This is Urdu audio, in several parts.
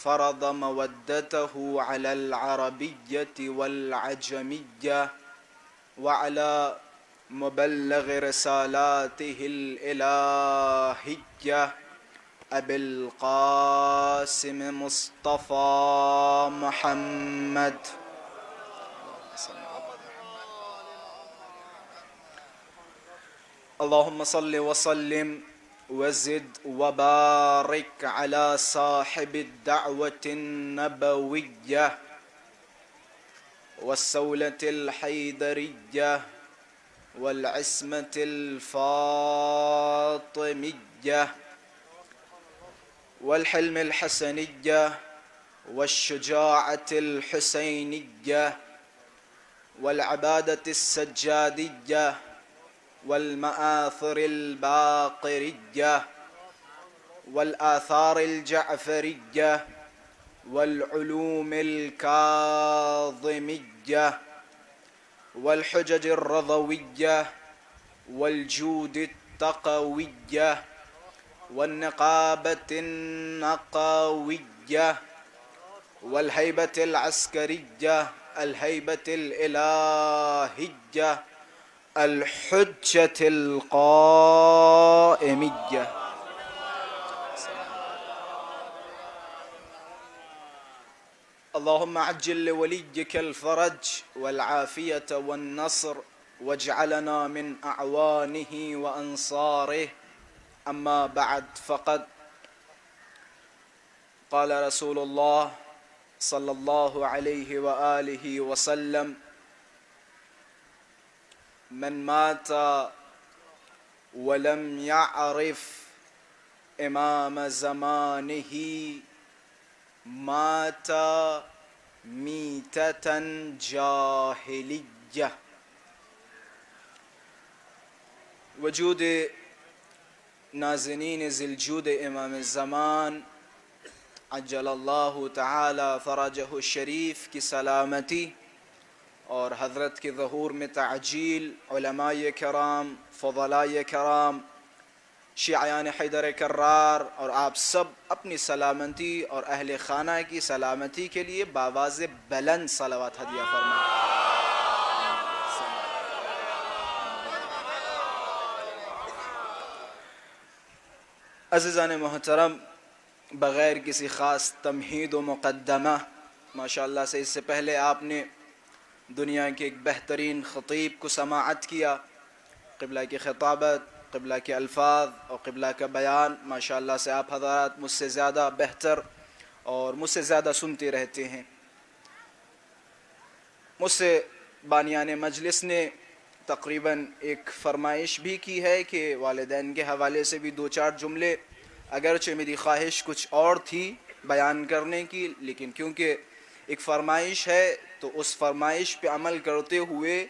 فرض مودته على العربية والعجمية وعلى مبلغ رسالاته الإلهية أبي القاسم مصطفى محمد. اللهم صل وسلم وزد وبارك على صاحب الدعوة النبوية والسولة الحيدرية والعصمة الفاطمية والحلم الحسنية والشجاعة الحسينية والعبادة السجادية والمآثر الباقرية والآثار الجعفرية والعلوم الكاظمية والحجج الرضوية والجود التقوية والنقابة النقوية والهيبة العسكرية الهيبة الإلهية الحجة القائمية. اللهم عجل لوليك الفرج والعافية والنصر واجعلنا من أعوانه وأنصاره. أما بعد، فقد قال رسول الله صلى الله عليه وآله وسلم: من مات ولم يعرف إمام زمانه مات میتة جاہلیہ. وجود نازنین ذی الجود امام الزمان عجل اللہ تعالی فرجہ الشریف کی سلامتی اور حضرت کے ظہور میں تعجیل، علماء کرام، فضلاء کرام، شیعیان حیدر کرار اور آپ سب اپنی سلامتی اور اہل خانہ کی سلامتی کے لیے بآواز بلند صلوات ہدیہ فرمائیں. عزیزان محترم، بغیر کسی خاص تمہید و مقدمہ، ماشاءاللہ سے اس سے پہلے آپ نے دنیا کے ایک بہترین خطیب کو سماعت کیا. قبلہ کی خطابت، قبلہ کے الفاظ اور قبلہ کا بیان ماشاءاللہ سے آپ حضرات مجھ سے زیادہ بہتر اور مجھ سے زیادہ سنتے رہتے ہیں. مجھ سے بانیان مجلس نے تقریباً ایک فرمائش بھی کی ہے کہ والدین کے حوالے سے بھی دو چار جملے، اگرچہ میری خواہش کچھ اور تھی بیان کرنے کی، لیکن کیونکہ ایک فرمائش ہے تو اس فرمائش پہ عمل کرتے ہوئے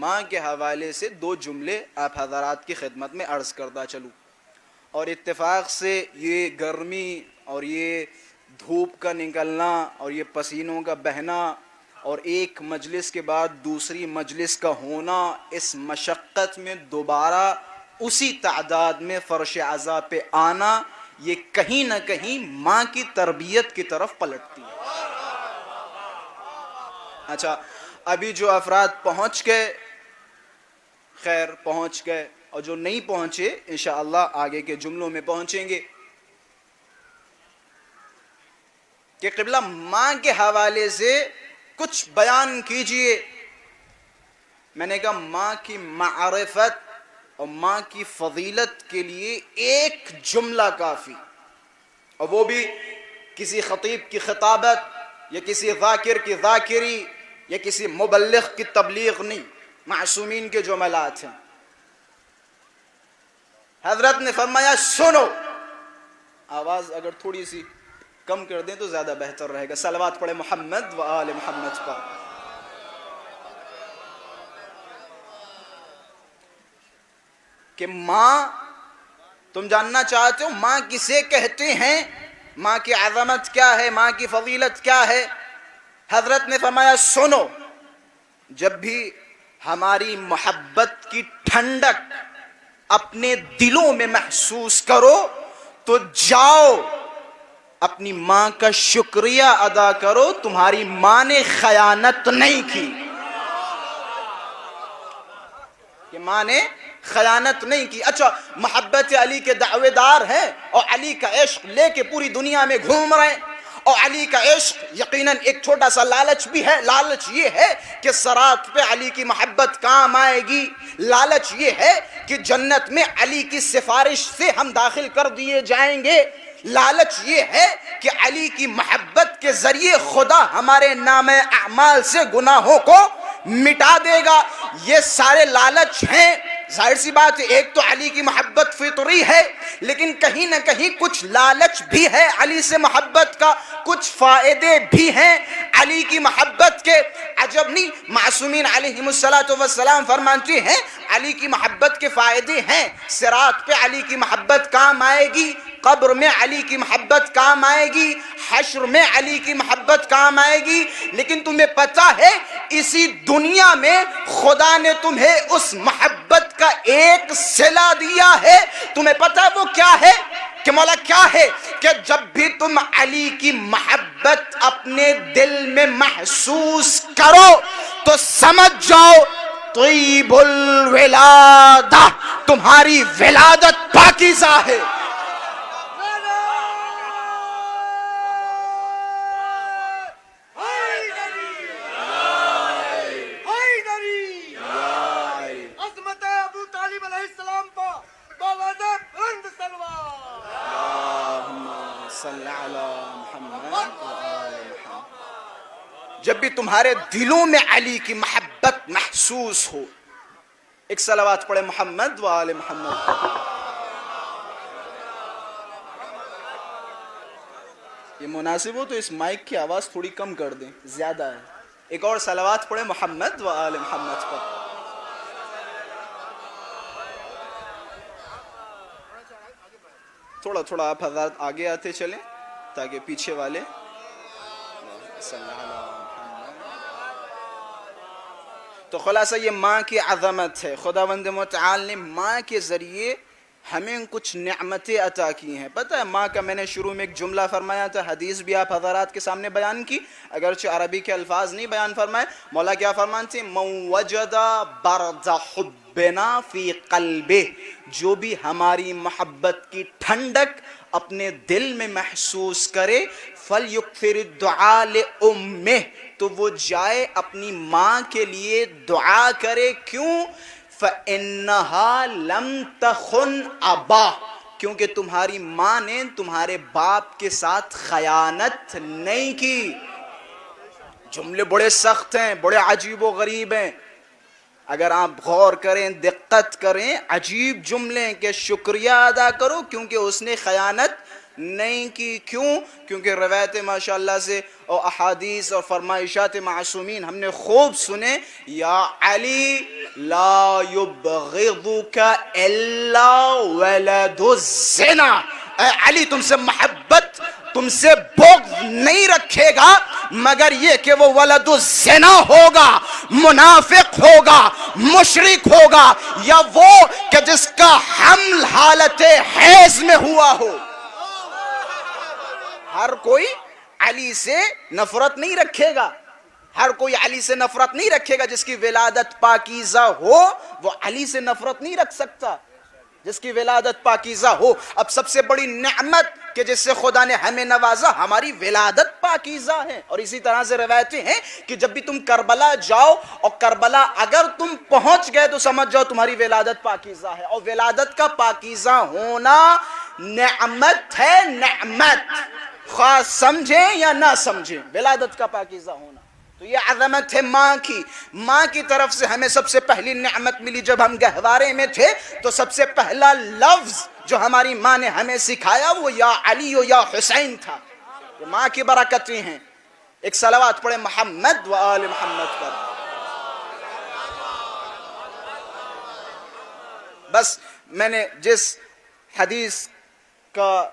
ماں کے حوالے سے دو جملے آپ حضرات کی خدمت میں عرض کرتا چلوں. اور اتفاق سے یہ گرمی اور یہ دھوپ کا نکلنا اور یہ پسینوں کا بہنا اور ایک مجلس کے بعد دوسری مجلس کا ہونا، اس مشقت میں دوبارہ اسی تعداد میں فرش عزا پہ آنا، یہ کہیں نہ کہیں ماں کی تربیت کی طرف پلٹتی ہے. اچھا، ابھی جو افراد پہنچ گئے خیر پہنچ گئے، اور جو نہیں پہنچے انشاءاللہ آگے کے جملوں میں پہنچیں گے کہ قبلہ ماں کے حوالے سے کچھ بیان کیجئے. میں نے کہا ماں کی معرفت اور ماں کی فضیلت کے لیے ایک جملہ کافی، اور وہ بھی کسی خطیب کی خطابت یا کسی ذاکر کی ذاکری یا کسی مبلغ کی تبلیغ نہیں، معصومین کے جملات ہیں. حضرت نے فرمایا سنو، آواز اگر تھوڑی سی کم کر دیں تو زیادہ بہتر رہے گا. صلوات پڑھے محمد و آل محمد پر. کہ ماں، تم جاننا چاہتے ہو ماں کسے کہتے ہیں، ماں کی عظمت کیا ہے، ماں کی فضیلت کیا ہے؟ حضرت نے فرمایا سنو، جب بھی ہماری محبت کی ٹھنڈک اپنے دلوں میں محسوس کرو تو جاؤ اپنی ماں کا شکریہ ادا کرو، تمہاری ماں نے خیانت نہیں کی، کہ ماں نے خیانت نہیں کی۔ اچھا، محبت علی کے دعوے دار ہیں اور علی کا عشق لے کے پوری دنیا میں گھوم رہے ہیں، اور علی کا عشق یقیناً ایک چھوٹا سا لالچ بھی ہے۔ لالچ یہ ہے کہ صراط پہ علی کی محبت کام آئے گی، لالچ یہ ہے کہ جنت میں علی کی سفارش سے ہم داخل کر دیے جائیں گے، لالچ یہ ہے کہ علی کی محبت کے ذریعے خدا ہمارے نام اعمال سے گناہوں کو مٹا دے گا۔ یہ سارے لالچ ہیں۔ ظاہر سی بات ہے، ایک تو علی کی محبت فطری ہے، لیکن کہیں نہ کہیں کچھ لالچ بھی ہے علی سے محبت کا، کچھ فائدے بھی ہیں علی کی محبت کے۔ عجب نہیں، معصومین علیہم السلام فرماتے ہیں علی کی محبت کے فائدے ہیں، صراط پہ علی کی محبت کام آئے گی، قبر میں علی کی محبت کام آئے گی، حشر میں علی کی محبت کام آئے گی۔ لیکن تمہیں پتہ ہے اسی دنیا میں خدا نے تمہیں اس محبت کا ایک صلہ دیا ہے، تمہیں پتہ ہے وہ کیا ہے؟ کہ مولا کیا ہے؟ کہ جب بھی تم علی کی محبت اپنے دل میں محسوس کرو تو سمجھ جاؤ طیب الولادہ، تمہاری ولادت پاکیزہ ہے۔ جب بھی تمہارے دلوں میں علی کی محبت محسوس ہو، ایک صلوات پڑھے محمد و آل محمد۔ یہ مناسب ہو تو اس مائک کی آواز تھوڑی کم کر دیں، زیادہ ہے۔ ایک اور صلوات پڑھے محمد و آل محمد پر۔ تھوڑا تھوڑا آپ حضرات آگے آتے چلیں تاکہ پیچھے والے تو خلاصہ یہ ماں کی عظمت ہے۔ خداوند متعال نے ماں کے ذریعے ہمیں کچھ نعمتیں عطا کی ہیں۔ پتہ ہے ماں کا میں نے شروع میں ایک جملہ فرمایا تھا، حدیث بھی آپ حضرات کے سامنے بیان کی، اگرچہ عربی کے الفاظ نہیں بیان فرمائے۔ مولا کیا فرماتے ہیں؟ من وجد برد حبنا فی قلبہ، جو بھی ہماری محبت کی ٹھنڈک اپنے دل میں محسوس کرے، فلیکثر الدعاء لأمہ، تو وہ جائے اپنی ماں کے لیے دعا کرے۔ کیوں؟ فَإِنَّهَا لَمْ تَخُنْ أَبَاهُ، کیونکہ تمہاری ماں نے تمہارے باپ کے ساتھ خیانت نہیں کی۔ جملے بڑے سخت ہیں، بڑے عجیب و غریب ہیں، اگر آپ غور کریں، دقت کریں، عجیب جملے ہیں کہ شکریہ ادا کرو کیونکہ اس نے خیانت نہیں کی۔ کیوں؟ کیونکہ روایت ماشاءاللہ سے اور احادیث اور فرمائشات معصومین ہم نے خوب سنے، یا علی لا یبغضک الا ولد الزنا، اے علی تم سے محبت، تم سے بغض نہیں رکھے گا مگر یہ کہ وہ ولد الزنا ہوگا، منافق ہوگا، مشرک ہوگا، یا وہ کہ جس کا حمل حالت حیض میں ہوا ہو۔ ہر کوئی علی سے نفرت نہیں رکھے گا، ہر کوئی علی سے نفرت نہیں رکھے گا۔ جس کی ولادت پاکیزہ ہو وہ علی سے نفرت نہیں رکھ سکتا، جس کی ولادت پاکیزہ ہو۔ اب سب سے بڑی نعمت کہ جس سے خدا نے ہمیں نوازا، ہماری ولادت پاکیزہ ہے۔ اور اسی طرح سے روایتیں ہیں کہ جب بھی تم کربلا جاؤ اور کربلا اگر تم پہنچ گئے تو سمجھ جاؤ تمہاری ولادت پاکیزہ ہے۔ اور ولادت کا پاکیزہ ہونا نعمت ہے، نعمت، خواہ سمجھیں یا نہ سمجھیں، ولادت کا پاکیزہ ہونا۔ تو یہ عظمت ہے ماں کی۔ ماں کی طرف سے ہمیں سب سے پہلی نعمت ملی جب ہم گہوارے میں تھے، تو سب سے پہلا لفظ جو ہماری ماں نے ہمیں سکھایا وہ یا علی و یا حسین تھا۔ یہ ماں کی برکتیں ہیں۔ ایک صلوات پڑھے محمد و آل محمد پر۔ بس میں نے جس حدیث کا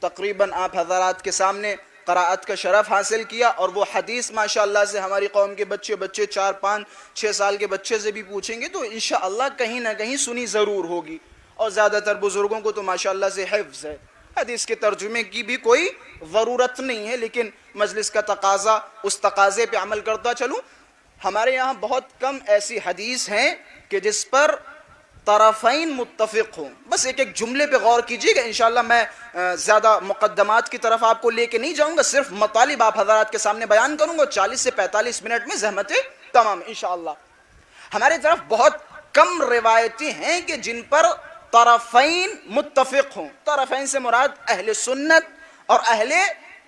تقریباً آپ حضرات کے سامنے قراءت کا شرف حاصل کیا، اور وہ حدیث ماشاءاللہ سے ہماری قوم کے بچے 4 5 6 سال کے بچے سے بھی پوچھیں گے تو انشاءاللہ کہیں نہ کہیں سنی ضرور ہوگی، اور زیادہ تر بزرگوں کو تو ماشاءاللہ سے حفظ ہے۔ حدیث کے ترجمے کی بھی کوئی ضرورت نہیں ہے، لیکن مجلس کا تقاضا، اس تقاضے پہ عمل کرتا چلوں۔ ہمارے یہاں بہت کم ایسی حدیث ہیں کہ جس پر طرفین متفق ہوں۔ بس ایک ایک جملے پہ غور کیجیے گا، انشاءاللہ میں زیادہ مقدمات کی طرف آپ کو لے کے نہیں جاؤں گا، صرف مطالب آپ حضرات کے سامنے بیان کروں گا، 40 سے 45 منٹ میں زحمت تمام انشاءاللہ۔ ہمارے طرف بہت کم روایتیں ہیں کہ جن پر طرفین متفق ہوں۔ طرفین سے مراد اہل سنت اور اہل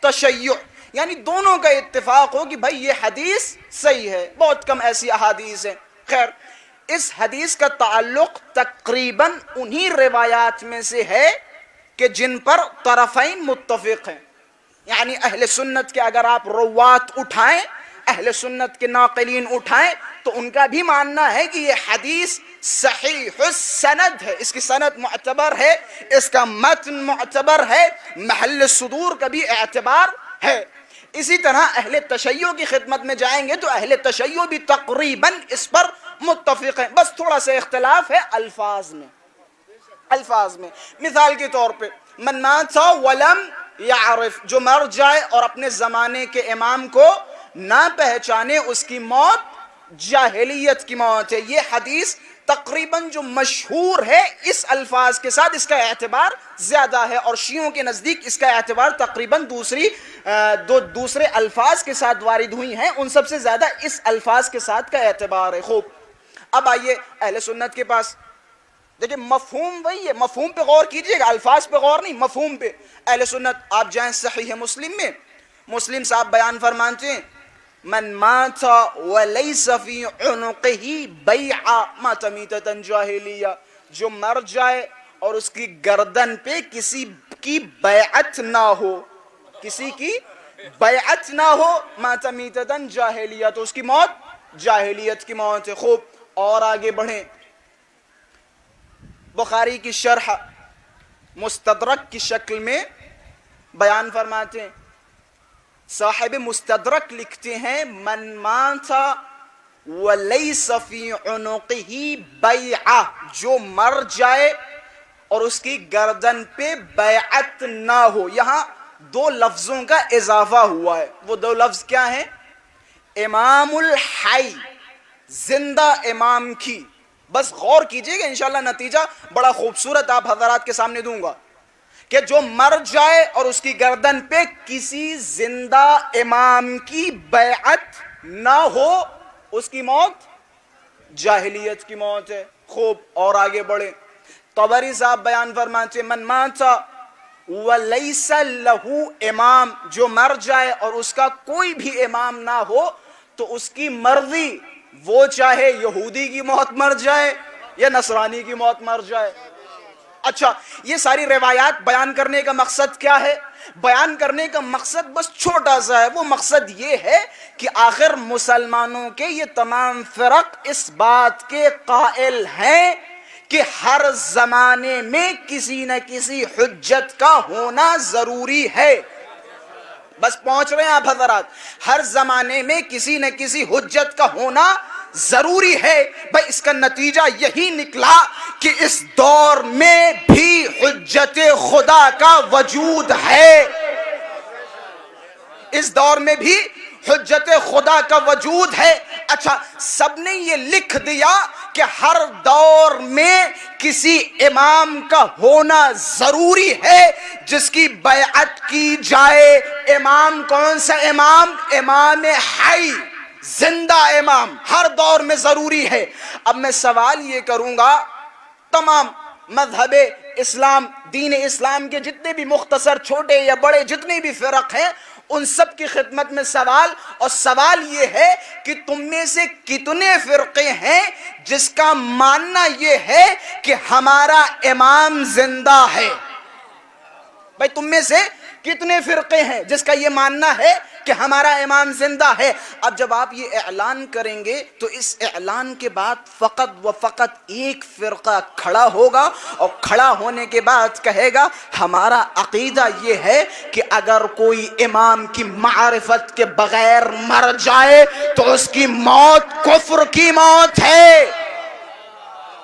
تشیع، یعنی دونوں کا اتفاق ہو کہ بھائی یہ حدیث صحیح ہے۔ بہت کم ایسی احادیث ہیں۔ خیر، اس حدیث کا تعلق تقریباً انہی روایات میں سے ہے کہ جن پر طرفین متفق ہیں، یعنی اہل سنت کے اگر آپ روات اٹھائیں، اہل سنت کے ناقلین اٹھائیں، تو ان کا بھی ماننا ہے کہ یہ حدیث صحیح السند ہے، اس کی سند معتبر ہے، اس کا متن معتبر ہے، محل صدور کا بھی اعتبار ہے۔ اسی طرح اہل تشیع کی خدمت میں جائیں گے تو اہل تشیع بھی تقریباً اس پر متفق ہیں، بس تھوڑا سا اختلاف ہے الفاظ میں۔ مثال کے طور پہ من مات ولم یعرف، جو مر جائے اور اپنے زمانے کے امام کو نہ پہچانے، اس کی موت جاہلیت کی موت ہے۔ یہ حدیث تقریباً جو مشہور ہے اس الفاظ کے ساتھ، اس کا اعتبار زیادہ ہے، اور شیعوں کے نزدیک اس کا اعتبار تقریباً دوسرے الفاظ کے ساتھ وارد ہوئی ہیں، ان سب سے زیادہ اس الفاظ کے ساتھ کا اعتبار ہے۔ خوب، اب آئیے اہل سنت کے پاس، دیکھیں مفہوم وہی ہے، مفہوم پہ غور کیجئے گا، الفاظ پہ غور نہیں، مفہوم پہ۔ اہل سنت آپ جائیں صحیح مسلم میں، مسلم صاحب بیان فرماتے ہیں من مات ولیس فی عنقہ بیعہ مات میتۃ جاہلیہ، جو مر جائے اور اس کی گردن پہ کسی کی بیعت نہ ہو، کسی کی بیعت نہ ہو، مات میتۃ جاہلیہ، تو اس کی موت جاہلیت کی موت ہے۔ خوب، اور آگے بڑھیں، بخاری کی شرح مستدرک کی شکل میں بیان فرماتے ہیں، صاحب مستدرک لکھتے ہیں من مات ولیس فی عنقہ بیعہ، جو مر جائے اور اس کی گردن پہ بیعت نہ ہو۔ یہاں دو لفظوں کا اضافہ ہوا ہے، وہ دو لفظ کیا ہیں؟ امام الحی، زندہ امام کی۔ بس غور کیجئے گا، انشاءاللہ نتیجہ بڑا خوبصورت آپ حضرات کے سامنے دوں گا کہ جو مر جائے اور اس کی گردن پہ کسی زندہ امام کی بیعت نہ ہو، اس کی موت جاہلیت کی موت ہے۔ خوب، اور آگے بڑھیں، طبری صاحب بیان فرماتے ہیں من مات ولیس لہ امام، جو مر جائے اور اس کا کوئی بھی امام نہ ہو تو اس کی مرضی، وہ چاہے یہودی کی موت مر جائے یا نصرانی کی موت مر جائے۔ اچھا، یہ ساری روایات بیان کرنے کا مقصد کیا ہے؟ بیان کرنے کا مقصد بس چھوٹا سا ہے، وہ مقصد یہ ہے کہ آخر مسلمانوں کے یہ تمام فرق اس بات کے قائل ہیں کہ ہر زمانے میں کسی نہ کسی حجت کا ہونا ضروری ہے۔ بس پہنچ رہے ہیں آپ حضرات، ہر زمانے میں کسی نہ کسی حجت کا ہونا ضروری ہے۔ بھائی اس کا نتیجہ یہی نکلا کہ اس دور میں بھی حجت خدا کا وجود ہے، اس دور میں بھی حجت خدا کا وجود ہے۔ اچھا، سب نے یہ لکھ دیا کہ ہر دور میں کسی امام کا ہونا ضروری ہے جس کی بیعت کی جائے۔ امام کون سا امام؟ امام حی، زندہ امام، ہر دور میں ضروری ہے۔ اب میں سوال یہ کروں گا، تمام مذہب اسلام، دین اسلام کے جتنے بھی مختصر چھوٹے یا بڑے جتنے بھی فرق ہیں، ان سب کی خدمت میں سوال، اور سوال یہ ہے کہ تم میں سے کتنے فرقے ہیں جس کا ماننا یہ ہے کہ ہمارا امام زندہ ہے؟ بھائی تم میں سے کتنے فرقے ہیں جس کا یہ ماننا ہے کہ ہمارا امام زندہ ہے؟ اب جب آپ یہ اعلان کریں گے تو اس اعلان کے بعد فقط و فقط ایک فرقہ کھڑا ہوگا، اور کھڑا ہونے کے بعد کہے گا ہمارا عقیدہ یہ ہے کہ اگر کوئی امام کی معرفت کے بغیر مر جائے تو اس کی موت کفر کی موت ہے۔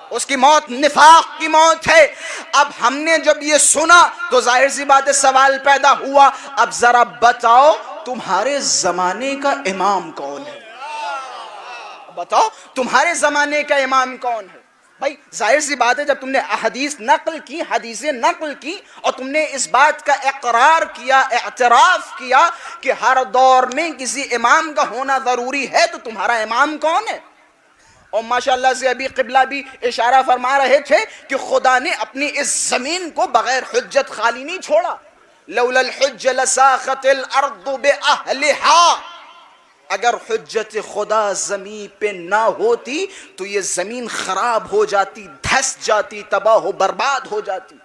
اس کی موت نفاق کی موت ہے۔ اب ہم نے جب یہ سنا تو ظاہر سی بات ہے سوال پیدا ہوا، اب ذرا بتاؤ تمہارے زمانے کا امام کون ہے؟ بتاؤ تمہارے زمانے کا امام کون ہے؟ بھائی ظاہر سی بات ہے جب تم نے احادیث نقل کی، حدیثیں نقل کی، اور تم نے اس بات کا اقرار کیا، اعتراف کیا کہ ہر دور میں کسی امام کا ہونا ضروری ہے، تو تمہارا امام کون ہے؟ اور ماشاءاللہ سے ابھی قبلہ بھی اشارہ فرما رہے تھے کہ خدا نے اپنی اس زمین کو بغیر حجت خالی نہیں چھوڑا۔ لولا الحج لساخت الارض باہلھا، اگر حجت خدا زمین پہ نہ ہوتی تو یہ زمین خراب ہو جاتی، دھس جاتی، تباہ و برباد ہو جاتی۔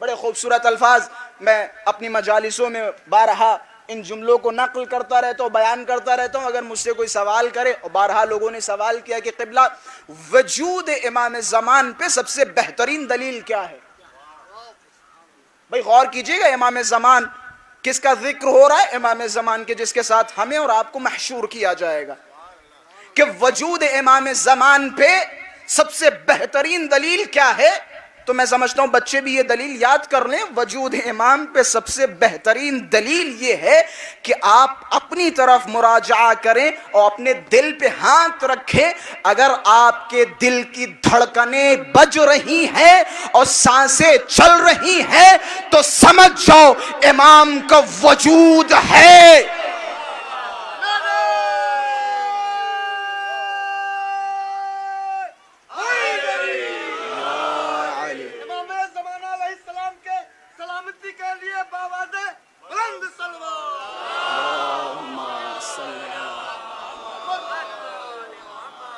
بڑے خوبصورت الفاظ میں اپنی مجالسوں میں بارہا ان جملوں کو نقل کرتا رہتا ہوں، بیان کرتا رہتا ہوں۔ اگر مجھ سے کوئی سوال کرے، اور بارہا لوگوں نے سوال کیا کہ قبلہ وجود امام زمان پہ سب سے بہترین دلیل کیا ہے؟ بھئی غور کیجئے گا، امام زمان کس کا ذکر ہو رہا ہے؟ امام زمان کے، جس کے ساتھ ہمیں اور آپ کو محشور کیا جائے گا، کہ وجود امام زمان پہ سب سے بہترین دلیل کیا ہے؟ تو میں سمجھتا ہوں بچے بھی یہ دلیل یاد کر لیں۔ وجود امام پہ سب سے بہترین دلیل یہ ہے کہ آپ اپنی طرف مراجعہ کریں اور اپنے دل پہ ہاتھ رکھیں۔ اگر آپ کے دل کی دھڑکنیں بج رہی ہیں اور سانسیں چل رہی ہیں تو سمجھ جاؤ امام کا وجود ہے۔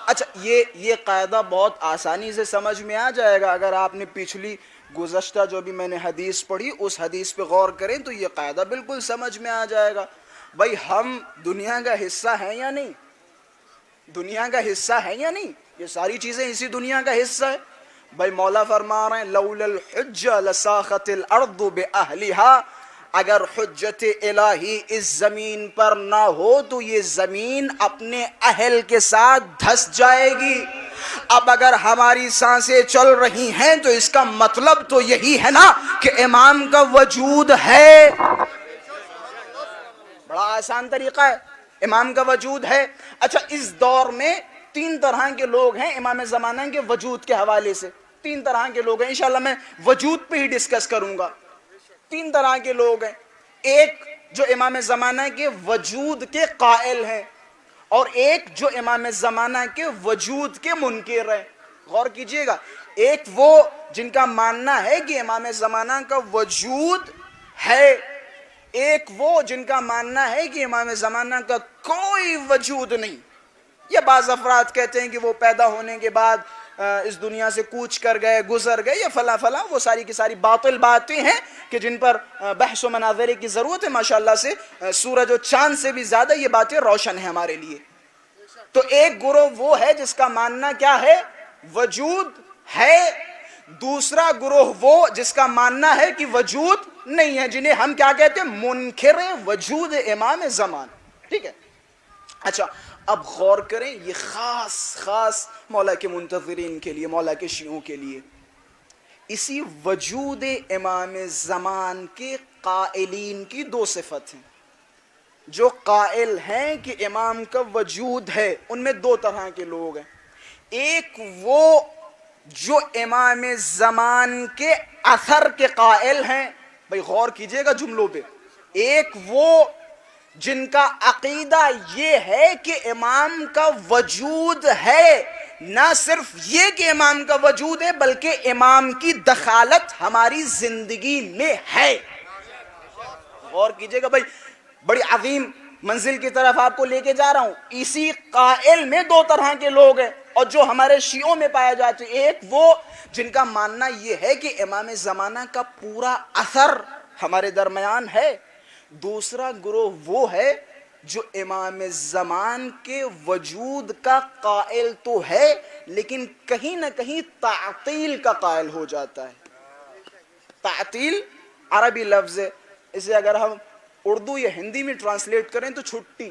اچھا یہ قاعدہ بہت آسانی سے سمجھ میں آ جائے گا اگر آپ نے پچھلی گزشتہ جو بھی میں نے حدیث پڑھی اس حدیث پہ غور کریں تو یہ قاعدہ بالکل سمجھ میں آ جائے گا۔ بھائی ہم دنیا کا حصہ ہیں یا نہیں؟ دنیا کا حصہ ہے یا نہیں؟ یہ ساری چیزیں اسی دنیا کا حصہ ہے۔ بھائی مولا فرما رہے ہیں لولا الحج لساخت الارض باہلھا، اگر حجت الہی اس زمین پر نہ ہو تو یہ زمین اپنے اہل کے ساتھ دھس جائے گی۔ اب اگر ہماری سانسیں چل رہی ہیں تو اس کا مطلب تو یہی ہے نا کہ امام کا وجود ہے۔ بڑا آسان طریقہ ہے، امام کا وجود ہے۔ اچھا اس دور میں تین طرح کے لوگ ہیں امام زمانہ کے وجود کے حوالے سے، تین طرح کے لوگ ہیں، انشاءاللہ میں وجود پہ ہی ڈسکس کروں گا۔ تین طرح کے لوگ ہیں، ایک جو امام زمانہ کے وجود کے قائل ہیں، اور ایک جو امام زمانہ کے وجود کے منکر ہیں۔ غور کیجئے گا، ایک وہ جن کا ماننا ہے کہ امام زمانہ کا وجود ہے، ایک وہ جن کا ماننا ہے کہ امام زمانہ کا کوئی وجود نہیں۔ یہ بعض افراد کہتے ہیں کہ وہ پیدا ہونے کے بعد اس دنیا سے کوچ کر گئے، گزر گئے، یا فلاں فلاں، وہ ساری کی ساری باطل باتیں ہیں کہ جن پر بحث و مناظرے کی ضرورت ہے۔ ماشاءاللہ سے سورج و چاند سے بھی زیادہ یہ باتیں روشن ہیں ہمارے لیے۔ تو ایک گروہ وہ ہے جس کا ماننا کیا ہے؟ وجود ہے۔ دوسرا گروہ وہ جس کا ماننا ہے کہ وجود نہیں ہے، جنہیں ہم کیا کہتے ہیں؟ منکر وجود امام زمان۔ ٹھیک ہے، اچھا اب غور کریں، یہ خاص مولا کے منتظرین کے لیے، مولا کے شیعوں کے لیے، اسی وجود امام زمان کے قائلین کی دو صفت ہیں۔ جو قائل ہیں کہ امام کا وجود ہے ان میں دو طرح کے لوگ ہیں۔ ایک وہ جو امام زمان کے اثر کے قائل ہیں، بھئی غور کیجئے گا جملوں پہ، ایک وہ جن کا عقیدہ یہ ہے کہ امام کا وجود ہے، نہ صرف یہ کہ امام کا وجود ہے بلکہ امام کی دخالت ہماری زندگی میں ہے۔ غور کیجئے گا بھائی، بڑی عظیم منزل کی طرف آپ کو لے کے جا رہا ہوں۔ اسی قائل میں دو طرح کے لوگ ہیں اور جو ہمارے شیعوں میں پائے جاتے ہیں۔ ایک وہ جن کا ماننا یہ ہے کہ امام زمانہ کا پورا اثر ہمارے درمیان ہے۔ دوسرا گروہ وہ ہے جو امام زمان کے وجود کا قائل تو ہے لیکن کہیں نہ کہیں تعطیل کا قائل ہو جاتا ہے۔ تعطیل عربی لفظ ہے، اسے اگر ہم اردو یا ہندی میں ٹرانسلیٹ کریں تو چھٹی،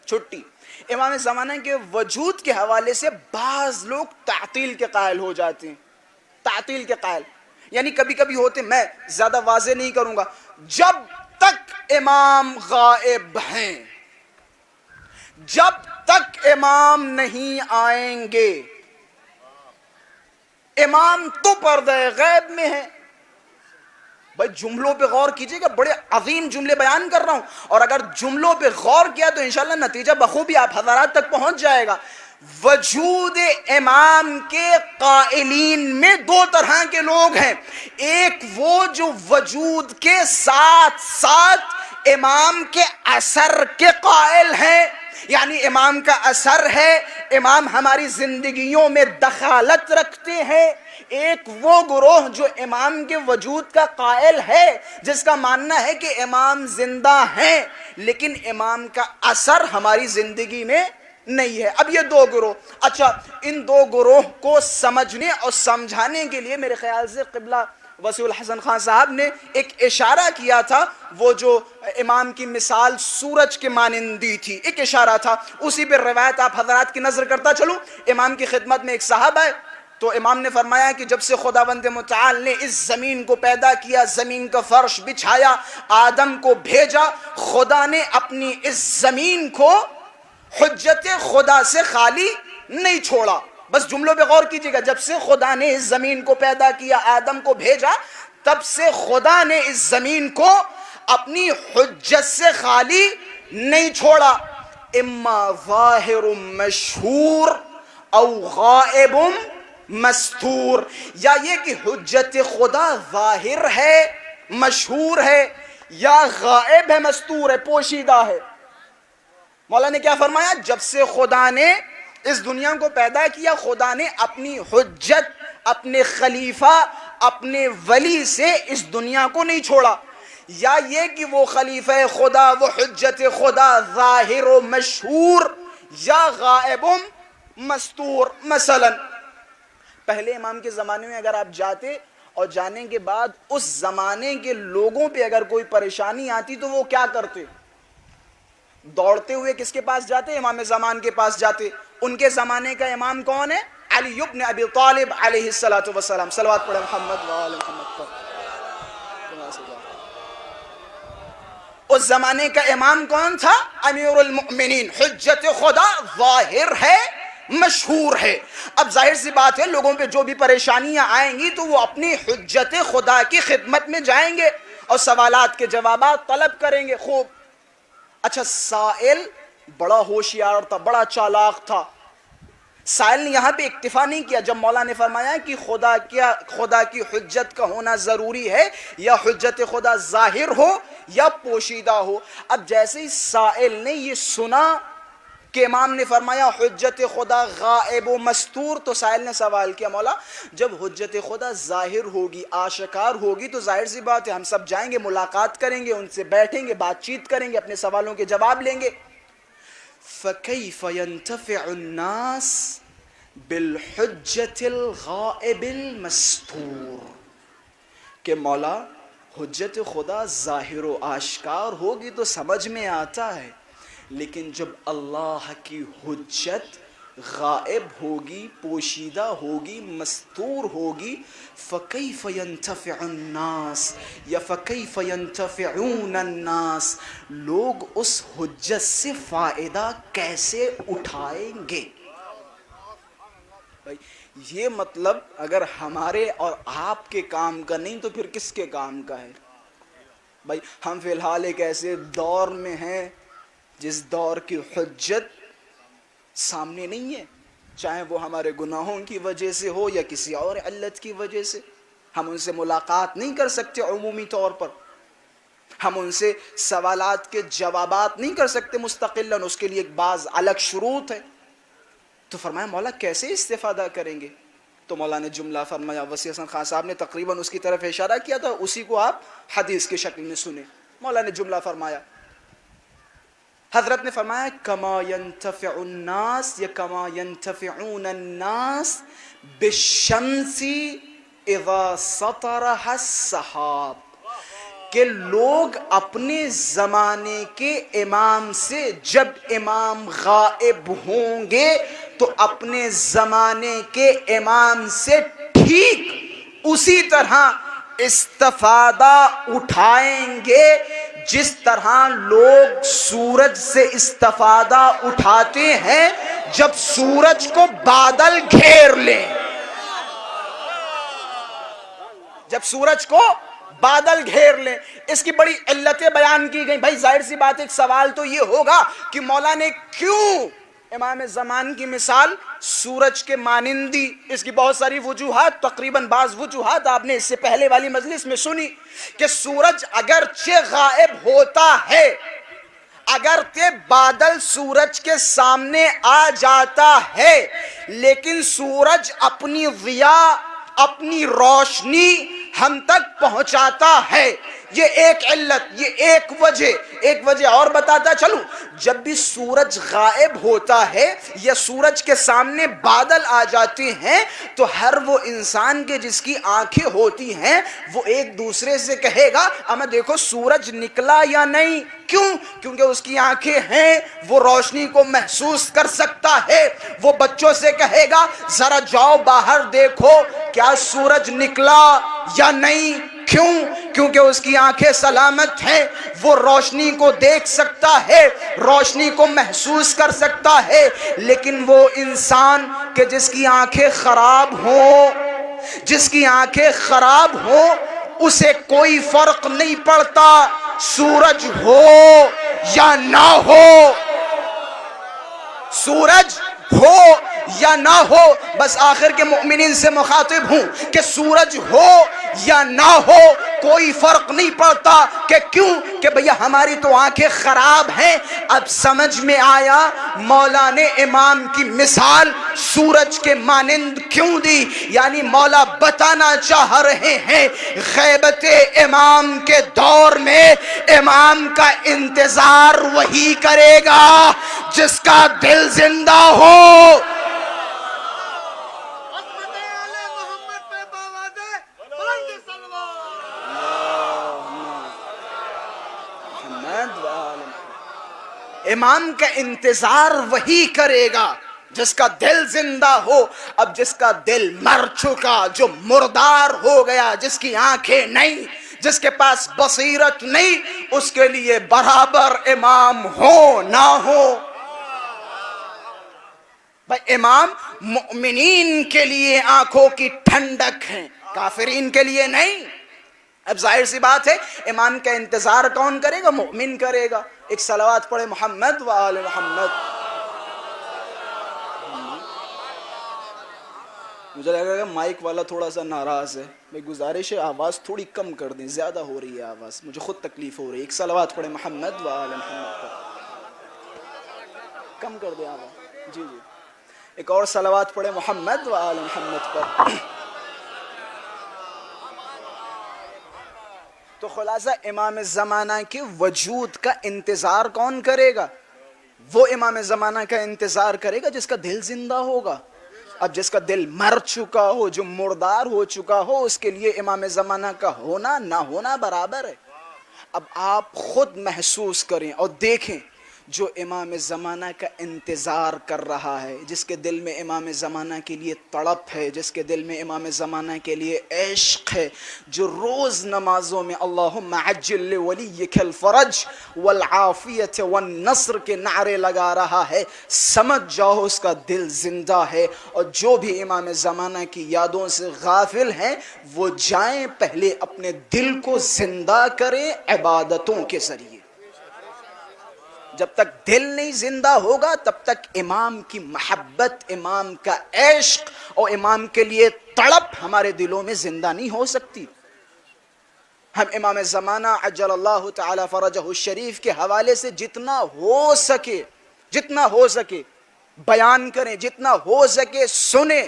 چھٹی. امام زمانہ کے وجود کے حوالے سے بعض لوگ تعطیل کے قائل ہو جاتے ہیں. تعطیل کے قائل یعنی کبھی کبھی ہوتے، میں زیادہ واضح نہیں کروں گا، جب تک امام غائب ہیں، جب تک امام نہیں آئیں گے، امام تو پردہ غیب میں ہے. بھائی جملوں پہ غور کیجئے گا، بڑے عظیم جملے بیان کر رہا ہوں، اور اگر جملوں پہ غور کیا تو انشاءاللہ نتیجہ بخوبی آپ حضرات تک پہنچ جائے گا. وجود امام کے قائلین میں دو طرح کے لوگ ہیں. ایک وہ جو وجود کے ساتھ ساتھ امام کے اثر کے قائل ہیں، یعنی امام کا اثر ہے، امام ہماری زندگیوں میں دخالت رکھتے ہیں. ایک وہ گروہ جو امام کے وجود کا قائل ہے، جس کا ماننا ہے کہ امام زندہ ہیں لیکن امام کا اثر ہماری زندگی میں نہیں ہے. اب یہ دو گروہ، اچھا ان دو گروہ کو سمجھنے اور سمجھانے کے لیے میرے خیال سے قبلہ وسیع الحسن خان صاحب نے ایک اشارہ کیا تھا، وہ جو امام کی مثال سورج کے مانند دی تھی، ایک اشارہ تھا. اسی پہ روایت آپ حضرات کی نظر کرتا چلوں. امام کی خدمت میں ایک صاحب آئے تو امام نے فرمایا کہ جب سے خداوند متعال نے اس زمین کو پیدا کیا، زمین کا فرش بچھایا، آدم کو بھیجا، خدا نے اپنی اس زمین کو حجت خدا سے خالی نہیں چھوڑا. بس جملوں پہ غور کیجئے گا، جب سے خدا نے اس زمین کو پیدا کیا، آدم کو بھیجا، تب سے خدا نے اس زمین کو اپنی حجت سے خالی نہیں چھوڑا. اما ظاہر مشہور او غائب مستور، یا یہ کہ حجت خدا ظاہر ہے، مشہور ہے، یا غائب ہے، مستور ہے، پوشیدہ ہے. مولا نے کیا فرمایا؟ جب سے خدا نے اس دنیا کو پیدا کیا، خدا نے اپنی حجت، اپنے خلیفہ، اپنے ولی سے اس دنیا کو نہیں چھوڑا. یا یہ کہ وہ خلیفہ خدا، وہ حجت خدا ظاہر و مشہور یا غائب و مستور. مثلا پہلے امام کے زمانے میں اگر آپ جاتے اور جانے کے بعد اس زمانے کے لوگوں پہ اگر کوئی پریشانی آتی تو وہ کیا کرتے؟ دوڑتے ہوئے کس کے پاس جاتے؟ امام زمان کے پاس جاتے. ان کے زمانے کا امام کون ہے؟ علی ابن ابی طالب علیہ السلام. صلوات پڑھیں محمد وآل محمد پر. اس زمانے کا امام کون تھا؟ امیر المؤمنین. حجت خدا ظاہر ہے، مشہور ہے. اب ظاہر سی بات ہے، لوگوں پہ جو بھی پریشانیاں آئیں گی تو وہ اپنی حجت خدا کی خدمت میں جائیں گے اور سوالات کے جوابات طلب کریں گے. خوب. اچھا سائل بڑا ہوشیار تھا، بڑا چالاک تھا. سائل نے یہاں پہ اکتفا نہیں کیا جب مولا نے فرمایا کہ خدا کی حجت کا ہونا ضروری ہے، یا حجت خدا ظاہر ہو یا پوشیدہ ہو. اب جیسے ہی سائل نے یہ سنا کہ امام نے فرمایا حجت خدا غائب و مستور، تو سائل نے سوال کیا، مولا جب حجت خدا ظاہر ہوگی، آشکار ہوگی، تو ظاہر سی بات ہے ہم سب جائیں گے، ملاقات کریں گے، ان سے بیٹھیں گے، بات چیت کریں گے، اپنے سوالوں کے جواب لیں گے. فَكَيْفَ يَنْتَفِعُ النَّاسِ بِالْحُجَّةِ الْغَائِبِ الْمَسْتُورِ، کہ مولا حجت خدا ظاہر و آشکار ہوگی تو سمجھ میں آتا ہے، لیکن جب اللہ کی حجت غائب ہوگی، پوشیدہ ہوگی، مستور ہوگی، فَكَيْفَ يَنْتَفِعُ النَّاسِ یا فَكَيْفَ يَنْتَفِعُونَ النَّاسِ، لوگ اس حجت سے فائدہ کیسے اٹھائیں گے؟ بھائی یہ مطلب اگر ہمارے اور آپ کے کام کا نہیں تو پھر کس کے کام کا ہے؟ بھائی ہم فی الحال ایک ایسے دور میں ہیں جس دور کی حجت سامنے نہیں ہے، چاہے وہ ہمارے گناہوں کی وجہ سے ہو یا کسی اور علت کی وجہ سے. ہم ان سے ملاقات نہیں کر سکتے عمومی طور پر، ہم ان سے سوالات کے جوابات نہیں کر سکتے مستقلاً، اس کے لیے ایک بعض الگ شروط ہے. تو فرمایا مولا کیسے استفادہ کریں گے؟ تو مولا نے جملہ فرمایا، وسیع حسن خان صاحب نے تقریباً اس کی طرف اشارہ کیا تھا، اسی کو آپ حدیث کی شکل میں سنیں. مولا نے جملہ فرمایا، حضرت نے فرمایا کما ينتفع الناس یا کما ينتفعون الناس بالشمس اذا سطرها السحاب، کہ لوگ اپنے زمانے کے امام سے جب امام غائب ہوں گے تو اپنے زمانے کے امام سے ٹھیک اسی طرح استفادہ اٹھائیں گے جس طرح لوگ سورج سے استفادہ اٹھاتے ہیں جب سورج کو بادل گھیر لیں. جب سورج کو بادل گھیر لیں. اس کی بڑی علتیں بیان کی گئی. بھائی ظاہر سی بات ایک سوال تو یہ ہوگا کہ مولا نے کیوں امام زمان کی مثال سورج کے مانند دی. اس کی بہت ساری وجوہات، تقریباً بعض وجوہات آپ نے اس سے پہلے والی مجلس میں سنی کہ سورج اگرچہ غائب ہوتا ہے، اگرچہ بادل سورج کے سامنے آ جاتا ہے، لیکن سورج اپنی ضیاء، اپنی روشنی ہم تک پہنچاتا ہے. یہ ایک علت، یہ ایک وجہ اور بتاتا چلوں. جب بھی سورج غائب ہوتا ہے یا سورج کے سامنے بادل آ جاتے ہیں تو ہر وہ انسان کے جس کی آنکھیں ہوتی ہیں وہ ایک دوسرے سے کہے گا اما دیکھو سورج نکلا یا نہیں. کیوں؟ کیونکہ اس کی آنکھیں ہیں، وہ روشنی کو محسوس کر سکتا ہے. وہ بچوں سے کہے گا ذرا جاؤ باہر دیکھو کیا سورج نکلا یا نہیں. کیوں؟ کیونکہ اس کی آنکھیں سلامت ہیں، وہ روشنی کو دیکھ سکتا ہے، روشنی کو محسوس کر سکتا ہے. لیکن وہ انسان کہ جس کی آنکھیں خراب ہوں، اسے کوئی فرق نہیں پڑتا سورج ہو یا نہ ہو. سورج ہو یا نہ ہو، بس آخر کے مؤمنین سے مخاطب ہوں کہ سورج ہو یا نہ ہو کوئی فرق نہیں پڑتا. کہ کیوں؟ کہ بھیا ہماری تو آنکھیں خراب ہیں. اب سمجھ میں آیا مولا نے امام کی مثال سورج کے مانند کیوں دی. یعنی مولا بتانا چاہ رہے ہیں غیبت امام کے دور میں امام کا انتظار وہی کرے گا جس کا دل زندہ ہو. امام کا انتظار وہی کرے گا جس کا دل زندہ ہو. اب جس کا دل مر چکا، جو مردار ہو گیا، جس کی آنکھیں نہیں، جس کے پاس بصیرت نہیں، اس کے لیے برابر امام ہو نہ ہو. بھائی امام مؤمنین کے لیے آنکھوں کی ٹھنڈک ہے، کافرین کے لیے نہیں. اب ظاہر سی بات ہے امام کا انتظار کون کرے گا؟ مؤمن کرے گا. ایک صلوات پڑھے محمد و آل محمد. مجھے لگا کہ مائک والا تھوڑا سا ناراض ہے. میں گزارش ہے آواز تھوڑی کم کر دیں، زیادہ ہو رہی ہے آواز، مجھے خود تکلیف ہو رہی ہے. ایک صلوات پڑھے محمد و آل محمد پر. کم کر دیں آواز. جی جی ایک اور صلوات پڑھے محمد و آل محمد پر. تو خلاصہ امام زمانہ کے وجود کا انتظار کون کرے گا؟ وہ امام زمانہ کا انتظار کرے گا جس کا دل زندہ ہوگا. اب جس کا دل مر چکا ہو، جو مردار ہو چکا ہو، اس کے لیے امام زمانہ کا ہونا نہ ہونا برابر ہے. اب آپ خود محسوس کریں اور دیکھیں جو امام زمانہ کا انتظار کر رہا ہے، جس کے دل میں امام زمانہ کے لیے تڑپ ہے، جس کے دل میں امام زمانہ کے لیے عشق ہے، جو روز نمازوں میں اللہم عجل لولیک الفرج والعافیت والنصر کے نعرے لگا رہا ہے، سمجھ جاؤ اس کا دل زندہ ہے. اور جو بھی امام زمانہ کی یادوں سے غافل ہیں وہ جائیں پہلے اپنے دل کو زندہ کریں عبادتوں کے ذریعے. جب تک دل نہیں زندہ ہوگا تب تک امام کی محبت، امام کا عشق اور امام کے لیے تڑپ ہمارے دلوں میں زندہ نہیں ہو سکتی. ہم امام زمانہ عجل اللہ تعالی فرجہ الشریف کے حوالے سے جتنا ہو سکے بیان کریں، جتنا ہو سکے سنیں،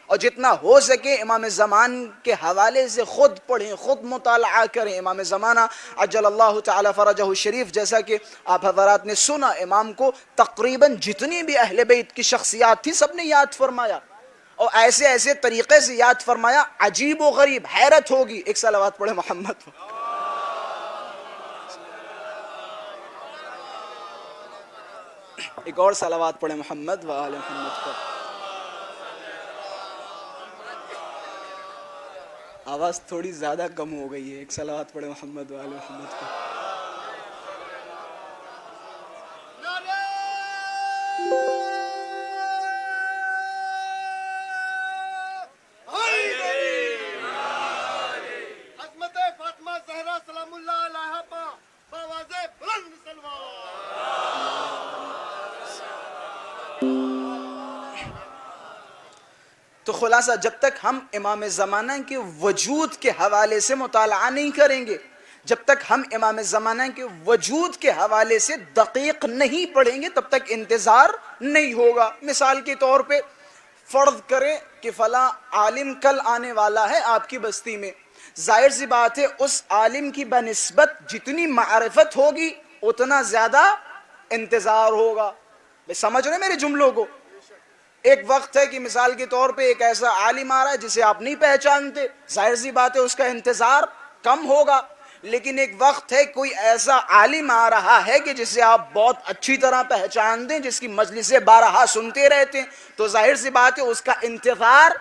اور جتنا ہو سکے امام زمان کے حوالے سے خود پڑھیں، خود مطالعہ کریں. امام زمانہ عجل اللہ تعالی فرجہ الشریف جیسا کہ آپ حضرات نے سنا، امام کو تقریباً جتنی بھی اہل بیت کی شخصیات تھی سب نے یاد فرمایا، اور ایسے ایسے طریقے سے یاد فرمایا عجیب و غریب، حیرت ہوگی. ایک صلوات پڑھے محمد. ایک اور صلوات پڑھیں محمد و آل محمد پر. آواز تھوڑی زیادہ کم ہو گئی ہے. ایک صلوات پڑھیں محمد و آل محمد پر. تو خلاصہ جب تک ہم امام زمانہ کے وجود کے حوالے سے مطالعہ نہیں کریں گے، جب تک ہم امام زمانہ کے وجود کے حوالے سے دقیق نہیں پڑھیں گے، تب تک انتظار نہیں ہوگا. مثال کے طور پہ فرض کریں کہ فلاں عالم کل آنے والا ہے آپ کی بستی میں، ظاہر سی بات ہے اس عالم کی بنسبت جتنی معرفت ہوگی اتنا زیادہ انتظار ہوگا. سمجھ رہے میرے جملوں کو؟ ایک وقت ہے کہ مثال کے طور پہ ایک ایسا عالم آ رہا ہے جسے آپ نہیں پہچانتے، ظاہر سی بات ہے اس کا انتظار کم ہوگا. لیکن ایک وقت ہے کوئی ایسا عالم آ رہا ہے کہ جسے آپ بہت اچھی طرح پہچانتے ہیں، جس کی مجلسیں بارہا سنتے رہتے ہیں، تو ظاہر سی بات ہے اس کا انتظار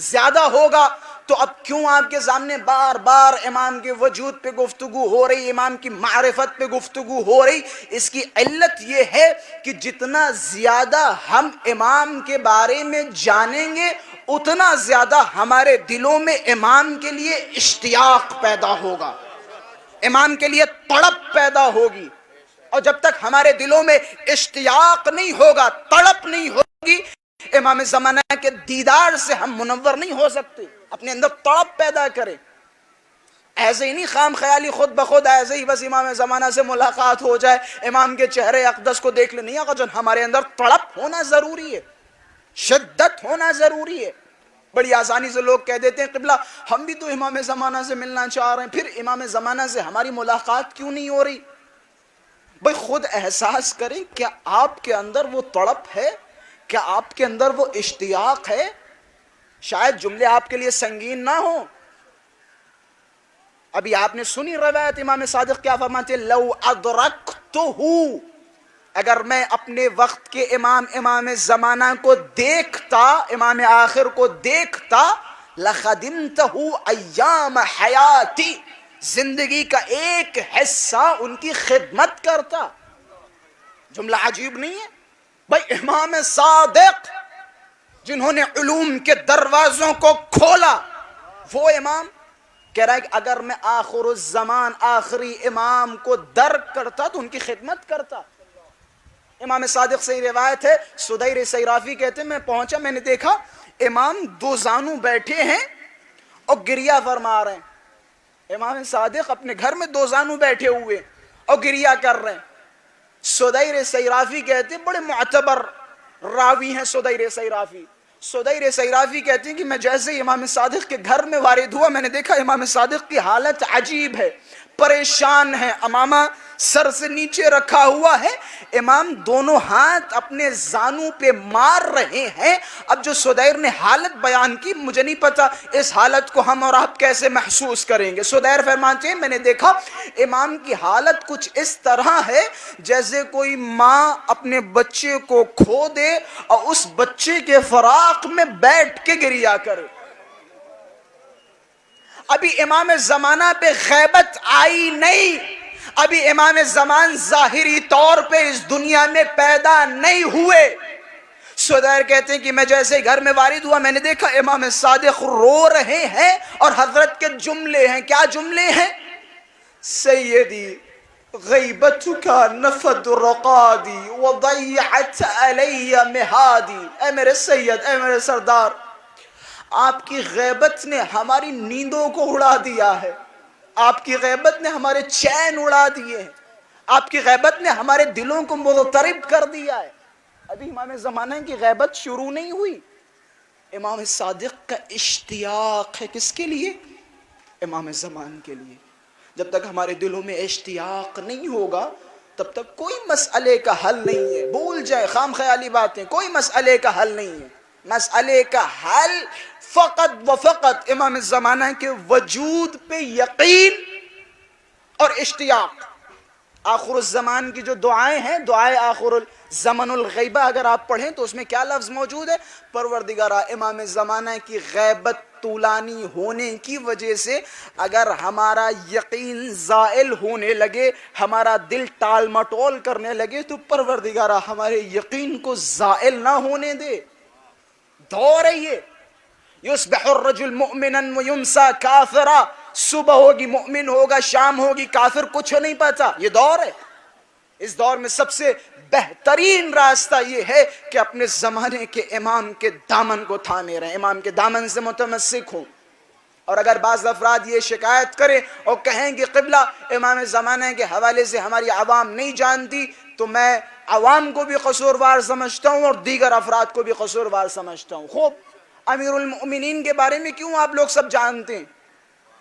زیادہ ہوگا. تو اب کیوں آپ کے سامنے بار بار امام کے وجود پہ گفتگو ہو رہی، امام کی معرفت پہ گفتگو ہو رہی؟ اس کی علت یہ ہے کہ جتنا زیادہ ہم امام کے بارے میں جانیں گے اتنا زیادہ ہمارے دلوں میں امام کے لیے اشتیاق پیدا ہوگا، امام کے لیے تڑپ پیدا ہوگی. اور جب تک ہمارے دلوں میں اشتیاق نہیں ہوگا، تڑپ نہیں ہوگی، امام زمانہ کے دیدار سے ہم منور نہیں ہو سکتے. اپنے اندر تڑپ پیدا کریں. ایسے ہی نہیں خام خیالی خود بخود ایسے ہی بس امام زمانہ سے ملاقات ہو جائے، امام کے چہرے اقدس کو دیکھ لیں. نہیں آقا جان، ہمارے اندر تڑپ ہونا ضروری ہے، شدت ہونا ضروری ہے. بڑی آسانی سے لوگ کہہ دیتے ہیں قبلہ ہم بھی تو امام زمانہ سے ملنا چاہ رہے ہیں، پھر امام زمانہ سے ہماری ملاقات کیوں نہیں ہو رہی؟ بھئی خود احساس کریں، کیا آپ کے اندر وہ تڑپ ہے؟ کیا آپ کے اندر وہ اشتیاق ہے؟ شاید جملے آپ کے لیے سنگین نہ ہوں. ابھی آپ نے سنی روایت، امام صادق کیا فرماتے ہیں؟ لو ادرکتہ، اگر میں اپنے وقت کے امام زمانہ کو دیکھتا، امام آخر کو دیکھتا، لخدمتہ ایام حیاتی، زندگی کا ایک حصہ ان کی خدمت کرتا. جملہ عجیب نہیں ہے؟ بھائی امام صادق جنہوں نے علوم کے دروازوں کو کھولا، وہ امام کہہ رہا ہے کہ اگر میں آخر الزمان آخری امام کو درک کرتا تو ان کی خدمت کرتا. امام صادق سے روایت ہے، سدیر سیرافی کہتے ہیں میں پہنچا، میں نے دیکھا امام دو زانو بیٹھے ہیں اور گریہ فرما رہے ہیں. امام صادق اپنے گھر میں دو زانو بیٹھے ہوئے اور گریہ کر رہے ہیں. سدیر سیرافی کہتے ہیں، بڑے معتبر راوی ہیں سدیر سیرافی. سدیر سیرافی کہتے ہیں کہ میں جیسے امام صادق کے گھر میں وارد ہوا، میں نے دیکھا امام صادق کی حالت عجیب ہے، پریشان ہے، امامہ سر سے نیچے رکھا ہوا ہے، امام دونوں ہاتھ اپنے زانوں پہ مار رہے ہیں. اب جو سدیر نے حالت بیان کی، مجھے نہیں پتا اس حالت کو ہم اور آپ کیسے محسوس کریں گے. سدیر فرماتے ہیں میں نے دیکھا امام کی حالت کچھ اس طرح ہے جیسے کوئی ماں اپنے بچے کو کھو دے اور اس بچے کے فراق میں بیٹھ کے گریہ کرے. ابھی امام زمانہ پہ غیبت آئی نہیں، ابھی امام زمان ظاہری طور پہ اس دنیا میں پیدا نہیں ہوئے. سدیر کہتے ہیں کہ میں جیسے گھر میں وارد ہوا، میں نے دیکھا امام صادق رو رہے ہیں اور حضرت کے جملے ہیں. کیا جملے ہیں؟ سیدی غیبتک نفد رقادی وضیعت علی مہادی. اے میرے سید، اے میرے سردار، آپ کی غیبت نے ہماری نیندوں کو اڑا دیا ہے، آپ کی غیبت نے ہمارے چین اڑا دیے ہیں، آپ کی غیبت نے ہمارے دلوں کو مضطرب کر دیا ہے. ابھی امام زمانہ کی غیبت شروع نہیں ہوئی. امام صادق کا اشتیاق ہے کس کے لیے؟ امام زمان کے لیے. جب تک ہمارے دلوں میں اشتیاق نہیں ہوگا تب تک کوئی مسئلے کا حل نہیں ہے. بھول جائے خام خیالی باتیں، کوئی مسئلے کا حل نہیں ہے. مسئلے کا حل فقط و فقط امام زمانہ کے وجود پہ یقین اور اشتیاق. آخر الزمان کی جو دعائیں ہیں، دعائے آخر الزمن الغیبہ اگر آپ پڑھیں تو اس میں کیا لفظ موجود ہے؟ پروردگارا امام زمانہ کی غیبت طولانی ہونے کی وجہ سے اگر ہمارا یقین زائل ہونے لگے، ہمارا دل ٹال مٹول کرنے لگے، تو پروردگارا ہمارے یقین کو زائل نہ ہونے دے۔ دور ہے یہ، یصبح الرجل مؤمنا ویمسا کافرا، صبح ہوگی مومن ہوگا، شام ہوگی کافر، کچھ نہیں پتا، یہ دور ہے۔ اس دور میں سب سے بہترین راستہ یہ ہے کہ اپنے زمانے کے امام کے دامن کو تھامے رہیں، امام کے دامن سے متمسک ہوں۔ اور اگر بعض افراد یہ شکایت کریں اور کہیں کہ قبلہ امام زمانہ کے حوالے سے ہماری عوام نہیں جانتی، تو میں عوام کو بھی قصوروار سمجھتا ہوں اور دیگر افراد کو بھی قصوروار سمجھتا ہوں۔ خوب امیر المؤمنین کے بارے میں کیوں آپ لوگ سب جانتے ہیں؟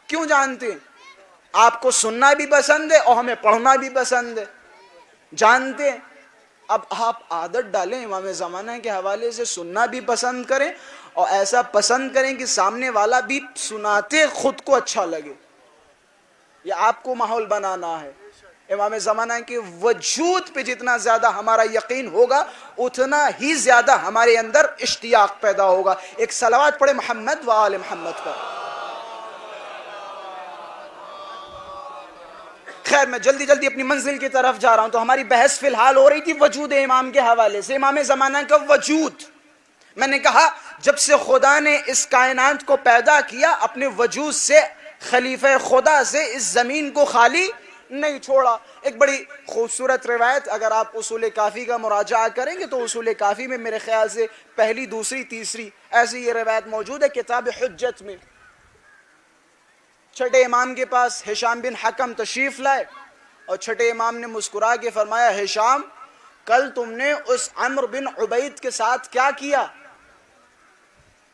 کیوں جانتے ہیں؟ آپ کو سننا بھی پسند ہے اور ہمیں پڑھنا بھی پسند ہے، جانتے ہیں۔ اب آپ عادت ڈالیں امام زمانہ کے حوالے سے سننا بھی پسند کریں اور ایسا پسند کریں کہ سامنے والا بھی سناتے خود کو اچھا لگے۔ یہ آپ کو ماحول بنانا ہے۔ امام زمانہ کے وجود پہ جتنا زیادہ ہمارا یقین ہوگا اتنا ہی زیادہ ہمارے اندر اشتیاق پیدا ہوگا۔ ایک صلوات پڑھے محمد و آل محمد پر۔ خیر میں جلدی جلدی اپنی منزل کی طرف جا رہا ہوں۔ تو ہماری بحث فی الحال ہو رہی تھی وجود امام کے حوالے سے، امام زمانہ کا وجود۔ میں نے کہا جب سے خدا نے اس کائنات کو پیدا کیا، اپنے وجود سے، خلیفہ خدا سے اس زمین کو خالی نہیں چھوڑا۔ ایک بڑی خوبصورت روایت اگر آپ اصول کافی کا مراجعہ کریں گے تو اصول کافی میں میرے خیال سے پہلی، دوسری، تیسری ایسی یہ روایت موجود ہے کتاب حجت میں۔ چھٹے امام کے پاس ہشام بن حکم تشریف لائے اور چھٹے امام نے مسکرا کے فرمایا، ہشام کل تم نے اس عمرو بن عبید کے ساتھ کیا کیا؟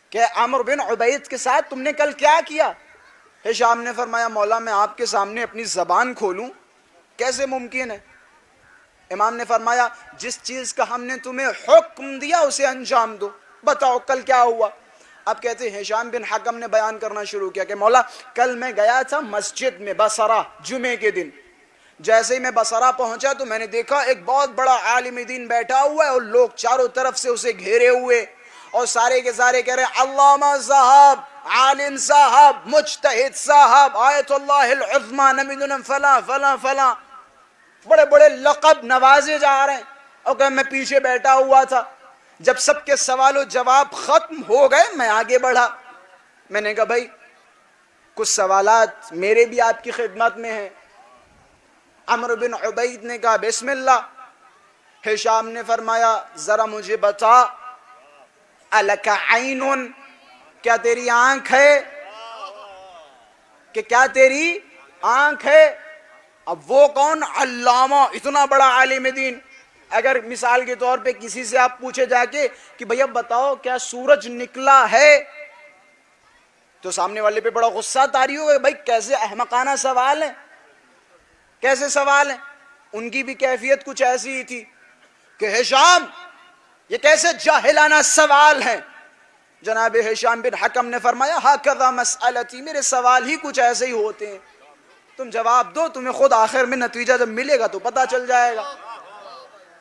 کہ عمرو بن عبید کے ساتھ تم نے کل کیا کیا؟ ہشام نے فرمایا، مولا میں آپ کے سامنے اپنی زبان کھولوں کیسے ممکن ہے؟ امام نے فرمایا، جس چیز کا ہم نے تمہیں حکم دیا اسے انجام دو، بتاؤ کل کیا ہوا؟ اب کہتے ہیں ہشام بن حکم نے بیان کرنا شروع کیا کہ مولا کل میں گیا تھا مسجد میں بصرہ جمعے کے دن۔ جیسے ہی میں بصرہ پہنچا تو میں نے دیکھا ایک بہت بڑا عالم دین بیٹھا ہوا ہے اور لوگ چاروں طرف سے اسے گھیرے ہوئے اور سارے کے سارے کہہ رہے ہیں، علامہ صاحب، عالم صاحب، مجتہد صاحب، آیت اللہ العظمی، نبی فلاں فلاں فلاں، بڑے بڑے لقب نوازے جا رہے ہیں۔ اور کہ میں پیچھے بیٹھا ہوا تھا۔ جب سب کے سوال و جواب ختم ہو گئے میں آگے بڑھا۔ میں نے کہا بھائی کچھ سوالات میرے بھی آپ کی خدمت میں ہیں۔ عمرو بن عبید نے کہا بسم اللہ۔ ہشام نے فرمایا، ذرا مجھے بتا، الک عین، کیا تیری آنکھ ہے؟ کہ کیا تیری آنکھ ہے؟ اب وہ کون علامہ، اتنا بڑا عالم دین، اگر مثال کے طور پہ کسی سے آپ پوچھے جا کے کہ بھیا بتاؤ کیا سورج نکلا ہے، تو سامنے والے پہ بڑا غصہ طاری ہوگا، بھائی کیسے احمقانہ سوال ہے، کیسے سوال ہے؟ ان کی بھی کیفیت کچھ ایسی ہی تھی کہ ہشام یہ کیسے جاہلانہ سوال ہیں۔ جناب ہشام بن حکم نے فرمایا، ہاکذا مسئلتی، میرے سوال ہی کچھ ایسے ہی ہوتے ہیں، تم جواب دو، تمہیں خود آخر میں نتیجہ جب ملے گا تو پتہ چل جائے گا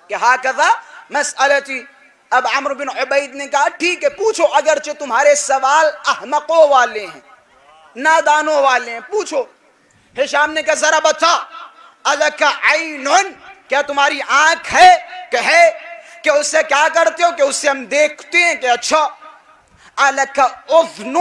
کہ ہاکذا مسئلتی۔ اب عمرو بن عبید نے کہا ٹھیک ہے پوچھو، اگرچہ تمہارے سوال احمقوں والے ہیں، نادانوں والے ہیں، پوچھو۔ ہشام نے کہا ذرا بتا، الک عین، کیا تمہاری آنکھ ہے؟ کہ ہے۔ کہ اس سے کیا کرتے ہو؟ کہ اس سے ہم دیکھتے ہیں۔ کہ اچھا۔ الک اذن،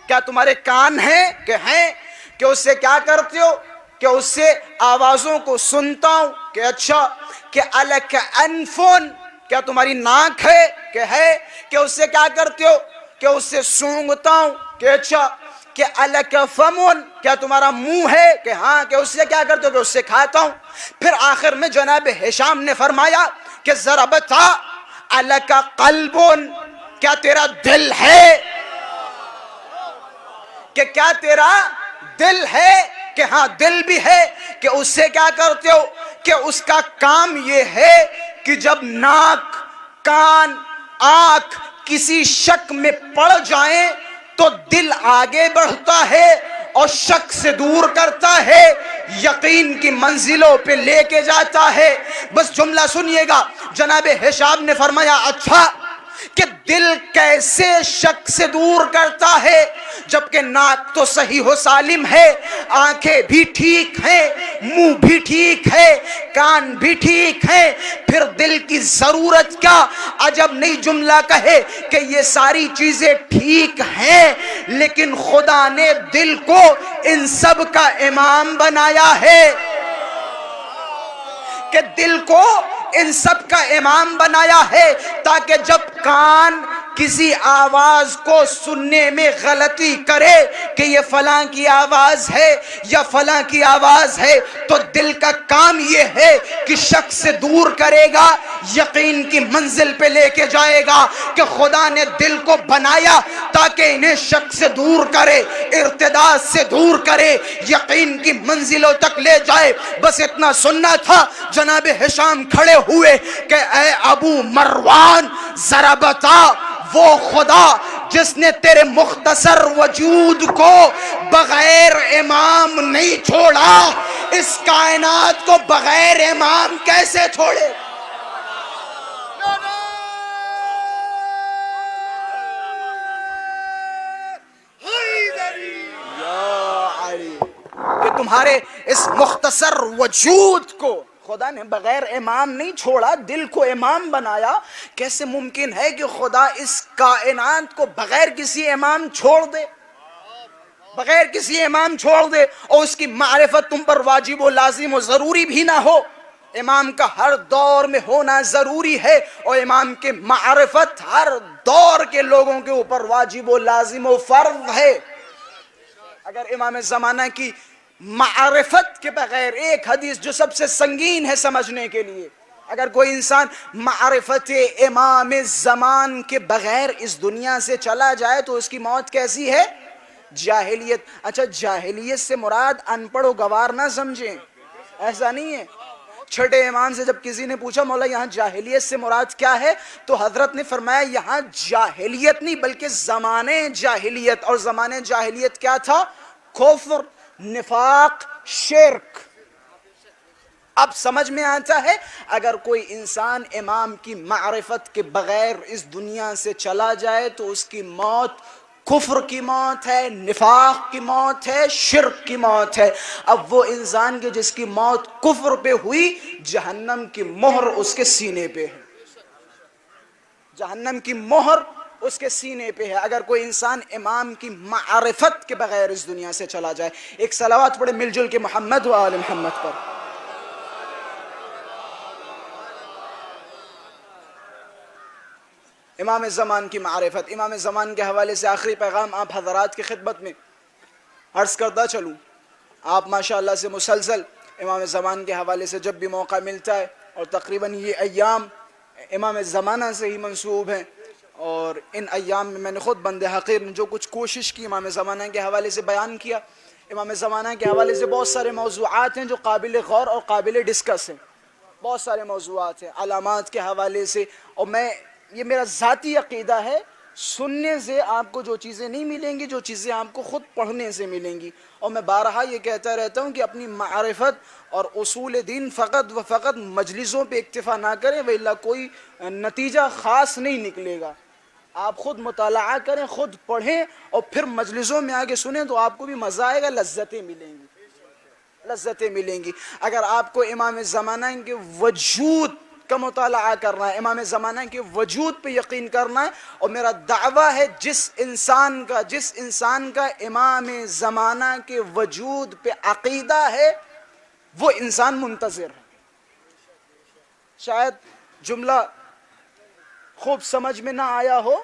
کیا تمہارے کان ہیں؟ کہ ہیں۔ کہ اس سے کیا کرتے ہو؟ کہ اس سے آوازوں کو سنتا ہوں۔ کہ اچھا۔ کہ الک انفن، کیا تمہاری ناک ہے؟ کہ ہے۔ کہ اس سے کیا کرتے ہو؟ کہ اس سے سونگھتا ہوں۔ کہ اچھا۔ کہ الک فمن، کیا تمہارا منہ ہے؟ کہ ہاں۔ کہ اس سے کیا کرتے ہو؟ کہ اس سے کھاتا ہوں۔ پھر آخر میں جناب ہشام نے فرمایا کہ ذرا بتا، الک قلب، کیا تیرا دل ہے؟ کہ کیا تیرا دل ہے؟ کہ ہاں دل بھی ہے۔ کہ اس سے کیا کرتے ہو؟ کہ اس کا کام یہ ہے کہ جب ناک، کان، آنکھ کسی شک میں پڑ جائیں تو دل آگے بڑھتا ہے اور شک سے دور کرتا ہے، یقین کی منزلوں پہ لے کے جاتا ہے۔ بس جملہ سنیے گا، جناب ہشام نے فرمایا اچھا کہ دل کیسے شک سے دور کرتا ہے جبکہ ناک تو صحیح و سالم ہے، آنکھیں بھی ٹھیک ہیں، منہ بھی ٹھیک ہے، کان بھی ٹھیک ہے، پھر دل کی ضرورت کیا؟ عجب نہیں جملہ کہے کہ یہ ساری چیزیں ٹھیک ہیں لیکن خدا نے دل کو ان سب کا امام بنایا ہے، کہ دل کو ان سب کا امام بنایا ہے تاکہ جب کان کسی آواز کو سننے میں غلطی کرے کہ یہ فلاں کی آواز ہے یا فلاں کی آواز ہے تو دل کا کام یہ ہے کہ شک سے دور کرے گا، یقین کی منزل پہ لے کے جائے گا، کہ خدا نے دل کو بنایا تاکہ انہیں شک سے دور کرے، ارتداد سے دور کرے، یقین کی منزلوں تک لے جائے۔ بس اتنا سننا تھا۔ جناب ہشام کھڑے ہوئے کہ اے ابو مروان ذرا بتا وہ خدا جس نے تیرے مختصر وجود کو بغیر امام نہیں چھوڑا، اس کائنات کو بغیر امام کیسے چھوڑے؟ کہ تمہارے اس مختصر وجود کو خدا نے بغیر امام نہیں چھوڑا، دل کو امام بنایا۔ کیسے ممکن ہے کہ خدا اس کائنات کو بغیر کسی امام چھوڑ دے، بغیر کسی امام چھوڑ دے، اور اس کی معرفت تم پر واجب و لازم و ضروری بھی نہ ہو؟ امام کا ہر دور میں ہونا ضروری ہے، اور امام کے معرفت ہر دور کے لوگوں کے اوپر واجب و لازم و فرض ہے۔ اگر امام زمانہ کی معرفت کے بغیر، ایک حدیث جو سب سے سنگین ہے سمجھنے کے لیے، اگر کوئی انسان معرفت امام زمان کے بغیر اس دنیا سے چلا جائے تو اس کی موت کیسی ہے؟ جاہلیت۔ اچھا جاہلیت سے مراد ان پڑھ و گوار نہ سمجھیں، ایسا نہیں ہے۔ چھٹے امام سے جب کسی نے پوچھا مولا یہاں جاہلیت سے مراد کیا ہے تو حضرت نے فرمایا یہاں جاہلیت نہیں بلکہ زمانے جاہلیت، اور زمانے جاہلیت کیا تھا؟ کفر، نفاق، شرک۔ اب سمجھ میں آتا ہے اگر کوئی انسان امام کی معرفت کے بغیر اس دنیا سے چلا جائے تو اس کی موت کفر کی موت ہے، نفاق کی موت ہے، شرک کی موت ہے۔ اب وہ انسان کے جس کی موت کفر پہ ہوئی، جہنم کی مہر اس کے سینے پہ ہے، جہنم کی مہر اس کے سینے پہ ہے اگر کوئی انسان امام کی معرفت کے بغیر اس دنیا سے چلا جائے۔ ایک صلوات پڑھے مل جل کے محمد و آل محمد پر۔ امام زمان کی معرفت، امام زمان کے حوالے سے آخری پیغام آپ حضرات کی خدمت میں عرض کرتا چلوں۔ آپ ماشاءاللہ سے مسلسل امام زمان کے حوالے سے جب بھی موقع ملتا ہے، اور تقریباً یہ ایام امام زمانہ سے ہی منسوب ہیں، اور ان ایام میں نے خود بند حقیر نے جو کچھ کوشش کی امام زمانہ کے حوالے سے بیان کیا۔ امام زمانہ کے حوالے سے بہت سارے موضوعات ہیں جو قابل غور اور قابل ڈسکس ہیں، بہت سارے موضوعات ہیں علامات کے حوالے سے، اور یہ میرا ذاتی عقیدہ ہے، سننے سے آپ کو جو چیزیں نہیں ملیں گی، جو چیزیں آپ کو خود پڑھنے سے ملیں گی۔ اور میں بارہا یہ کہتا رہتا ہوں کہ اپنی معرفت اور اصول دین فقط و فقط مجلسوں پہ اکتفا نہ کریں، وإلا کوئی نتیجہ خاص نہیں نکلے گا۔ آپ خود مطالعہ کریں، خود پڑھیں، اور پھر مجلسوں میں آگے سنیں تو آپ کو بھی مزہ آئے گا، لذتیں ملیں گی، لذتیں ملیں گی۔ اگر آپ کو امام زمانہ کے وجود کا مطالعہ کرنا ہے، امام زمانہ کے وجود پہ یقین کرنا ہے، اور میرا دعویٰ ہے جس انسان کا امام زمانہ کے وجود پہ عقیدہ ہے وہ انسان منتظر ہے۔ شاید جملہ خوب سمجھ میں نہ آیا ہو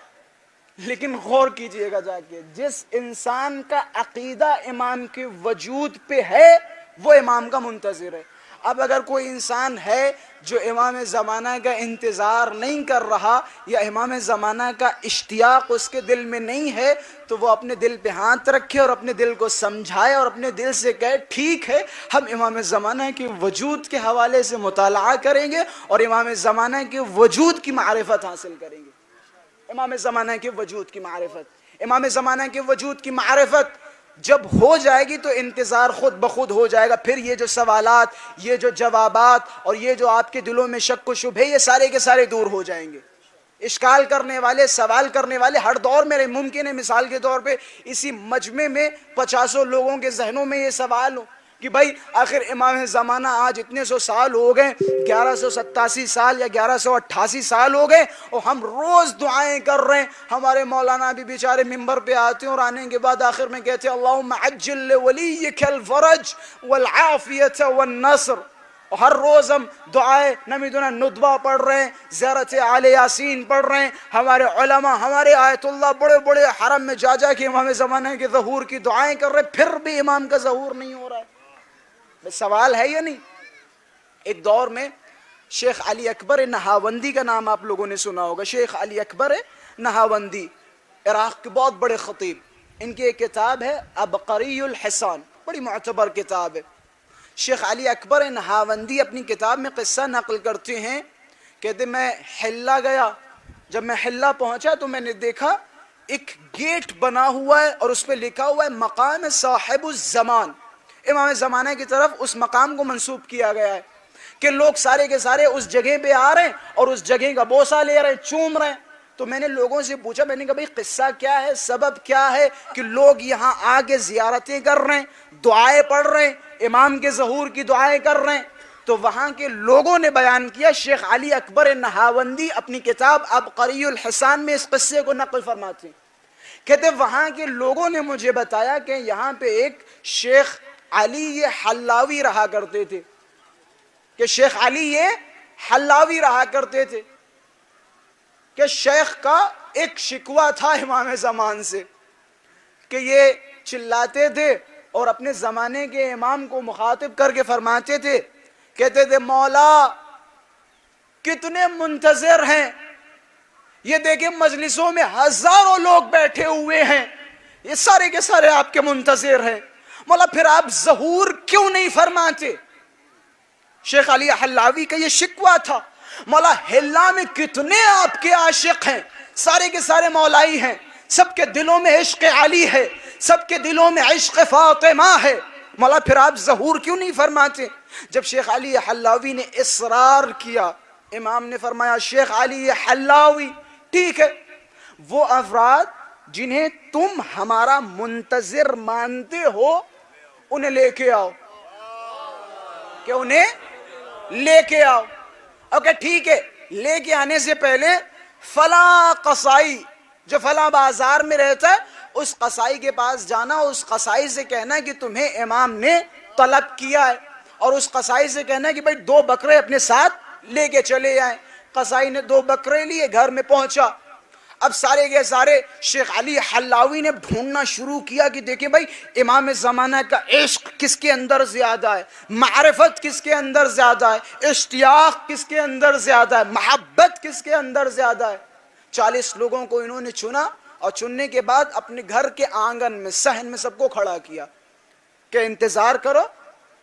لیکن غور کیجئے گا جا کے، جس انسان کا عقیدہ امام کے وجود پہ ہے وہ امام کا منتظر ہے۔ اب اگر کوئی انسان ہے جو امام زمانہ کا انتظار نہیں کر رہا یا امام زمانہ کا اشتیاق اس کے دل میں نہیں ہے تو وہ اپنے دل پہ ہاتھ رکھے اور اپنے دل کو سمجھائے اور اپنے دل سے کہے ٹھیک ہے ہم امام زمانہ کے وجود کے حوالے سے مطالعہ کریں گے اور امام زمانہ کے وجود کی معرفت حاصل کریں گے۔ امام زمانہ کے وجود کی معرفت، امام زمانہ کے وجود کی معرفت جب ہو جائے گی تو انتظار خود بخود ہو جائے گا. پھر یہ جو سوالات، یہ جو جوابات اور یہ جو آپ کے دلوں میں شک و شبہے، یہ سارے کے سارے دور ہو جائیں گے. اشکال کرنے والے، سوال کرنے والے ہر دور میں ممکن ہے. مثال کے طور پہ اسی مجمع میں 50 لوگوں کے ذہنوں میں یہ سوال ہو کہ بھائی آخر امام زمانہ آج اتنے سو سال ہو گئے، 1187 سال یا 1188 سال ہو گئے، اور ہم روز دعائیں کر رہے ہیں. ہمارے مولانا بھی بیچارے ممبر پہ آتے ہیں اور آنے کے بعد آخر میں کہتے ہیں اللہم عجل لولیک الفرج والعافیت والنصر. ہر روز ہم دعائیں نمیدونہ ندبہ پڑھ رہے ہیں، زیارت آل یاسین پڑھ رہے ہیں. ہمارے علماء، ہمارے آیت اللہ بڑے بڑے حرم میں جا جا کے امام زمانہ کے ظہور کی دعائیں کر رہے ہیں، پھر بھی امام کا ظہور نہیں ہو رہا ہے. سوال ہے یا نہیں؟ ایک دور میں شیخ علی اکبر نہاوندی کا نام آپ لوگوں نے سنا ہوگا. شیخ علی اکبر نہاوندی عراق کے بہت بڑے خطیب. ان کی ایک کتاب ہے عبقری الحسان، بڑی معتبر کتاب ہے. شیخ علی اکبر نہاوندی اپنی کتاب میں قصہ نقل کرتے ہیں. کہتے میں حلہ گیا، جب میں حلہ پہنچا تو میں نے دیکھا ایک گیٹ بنا ہوا ہے اور اس پہ لکھا ہوا ہے مقام صاحب الزمان. امام زمانہ کی طرف اس مقام کو منسوب کیا گیا ہے کہ لوگ سارے کے سارے اس جگہ پہ آ رہے ہیں اور اس جگہ کا بوسہ لے رہے ہیں، چوم رہے ہیں. تو میں نے لوگوں سے پوچھا، میں نے کہا بھئی قصہ کیا ہے، سبب کیا ہے کہ لوگ یہاں آ کے زیارتیں کر رہے ہیں، دعائیں پڑھ رہے ہیں، امام کے ظہور کی دعائیں کر رہے ہیں؟ تو وہاں کے لوگوں نے بیان کیا. شیخ علی اکبر نہاوندی اپنی کتاب عبقری الحسان میں اس قصے کو نقل فرماتے ہیں. کہتے وہاں کے لوگوں نے مجھے بتایا کہ یہاں پہ ایک شیخ علی یہ حلاوی رہا کرتے تھے، کہ شیخ علی یہ حلاوی رہا کرتے تھے، کہ شیخ کا ایک شکوہ تھا امام زمان سے کہ یہ چلاتے تھے اور اپنے زمانے کے امام کو مخاطب کر کے فرماتے تھے، کہتے تھے مولا کتنے منتظر ہیں، یہ دیکھیں مجلسوں میں ہزاروں لوگ بیٹھے ہوئے ہیں، یہ سارے کے سارے آپ کے منتظر ہیں، مولا پھر آپ ظہور کیوں نہیں فرماتے؟ شیخ علی حلاوی کا یہ شکوہ تھا، مولا حلہ میں کتنے آپ کے عاشق ہیں، سارے کے سارے مولائی ہیں، سب کے دلوں میں عشق علی ہے، سب کے دلوں میں عشق فاطمہ ہے، مولا پھر آپ ظہور کیوں نہیں فرماتے؟ جب شیخ علی حلاوی نے اصرار کیا، امام نے فرمایا شیخ علی حلاوی ٹھیک ہے، وہ افراد جنہیں تم ہمارا منتظر مانتے ہو انہیں لے کے آؤ، کہ انہیں لے کے آؤ. اوکے ٹھیک ہے، لے کے آنے سے پہلے فلاں قصائی جو فلاں بازار میں رہتا ہے اس قصائی کے پاس جانا، اس قصائی سے کہنا کہ تمہیں امام نے طلب کیا ہے، اور اس قصائی سے کہنا کہ بھائی 2 بکرے اپنے ساتھ لے کے چلے آئیں. قصائی نے 2 بکرے لیے، گھر میں پہنچا. اب سارے کے سارے شیخ علی حلاوی نے ڈھونڈنا شروع کیا کہ دیکھیں بھائی امام زمانہ کا عشق کس کے اندر زیادہ ہے، معرفت کس کے اندر زیادہ ہے، اشتیاق کس کے اندر زیادہ ہے، محبت کس کے اندر زیادہ ہے. 40 لوگوں کو انہوں نے چنا اور چننے کے بعد اپنے گھر کے آنگن میں صحن میں سب کو کھڑا کیا کہ انتظار کرو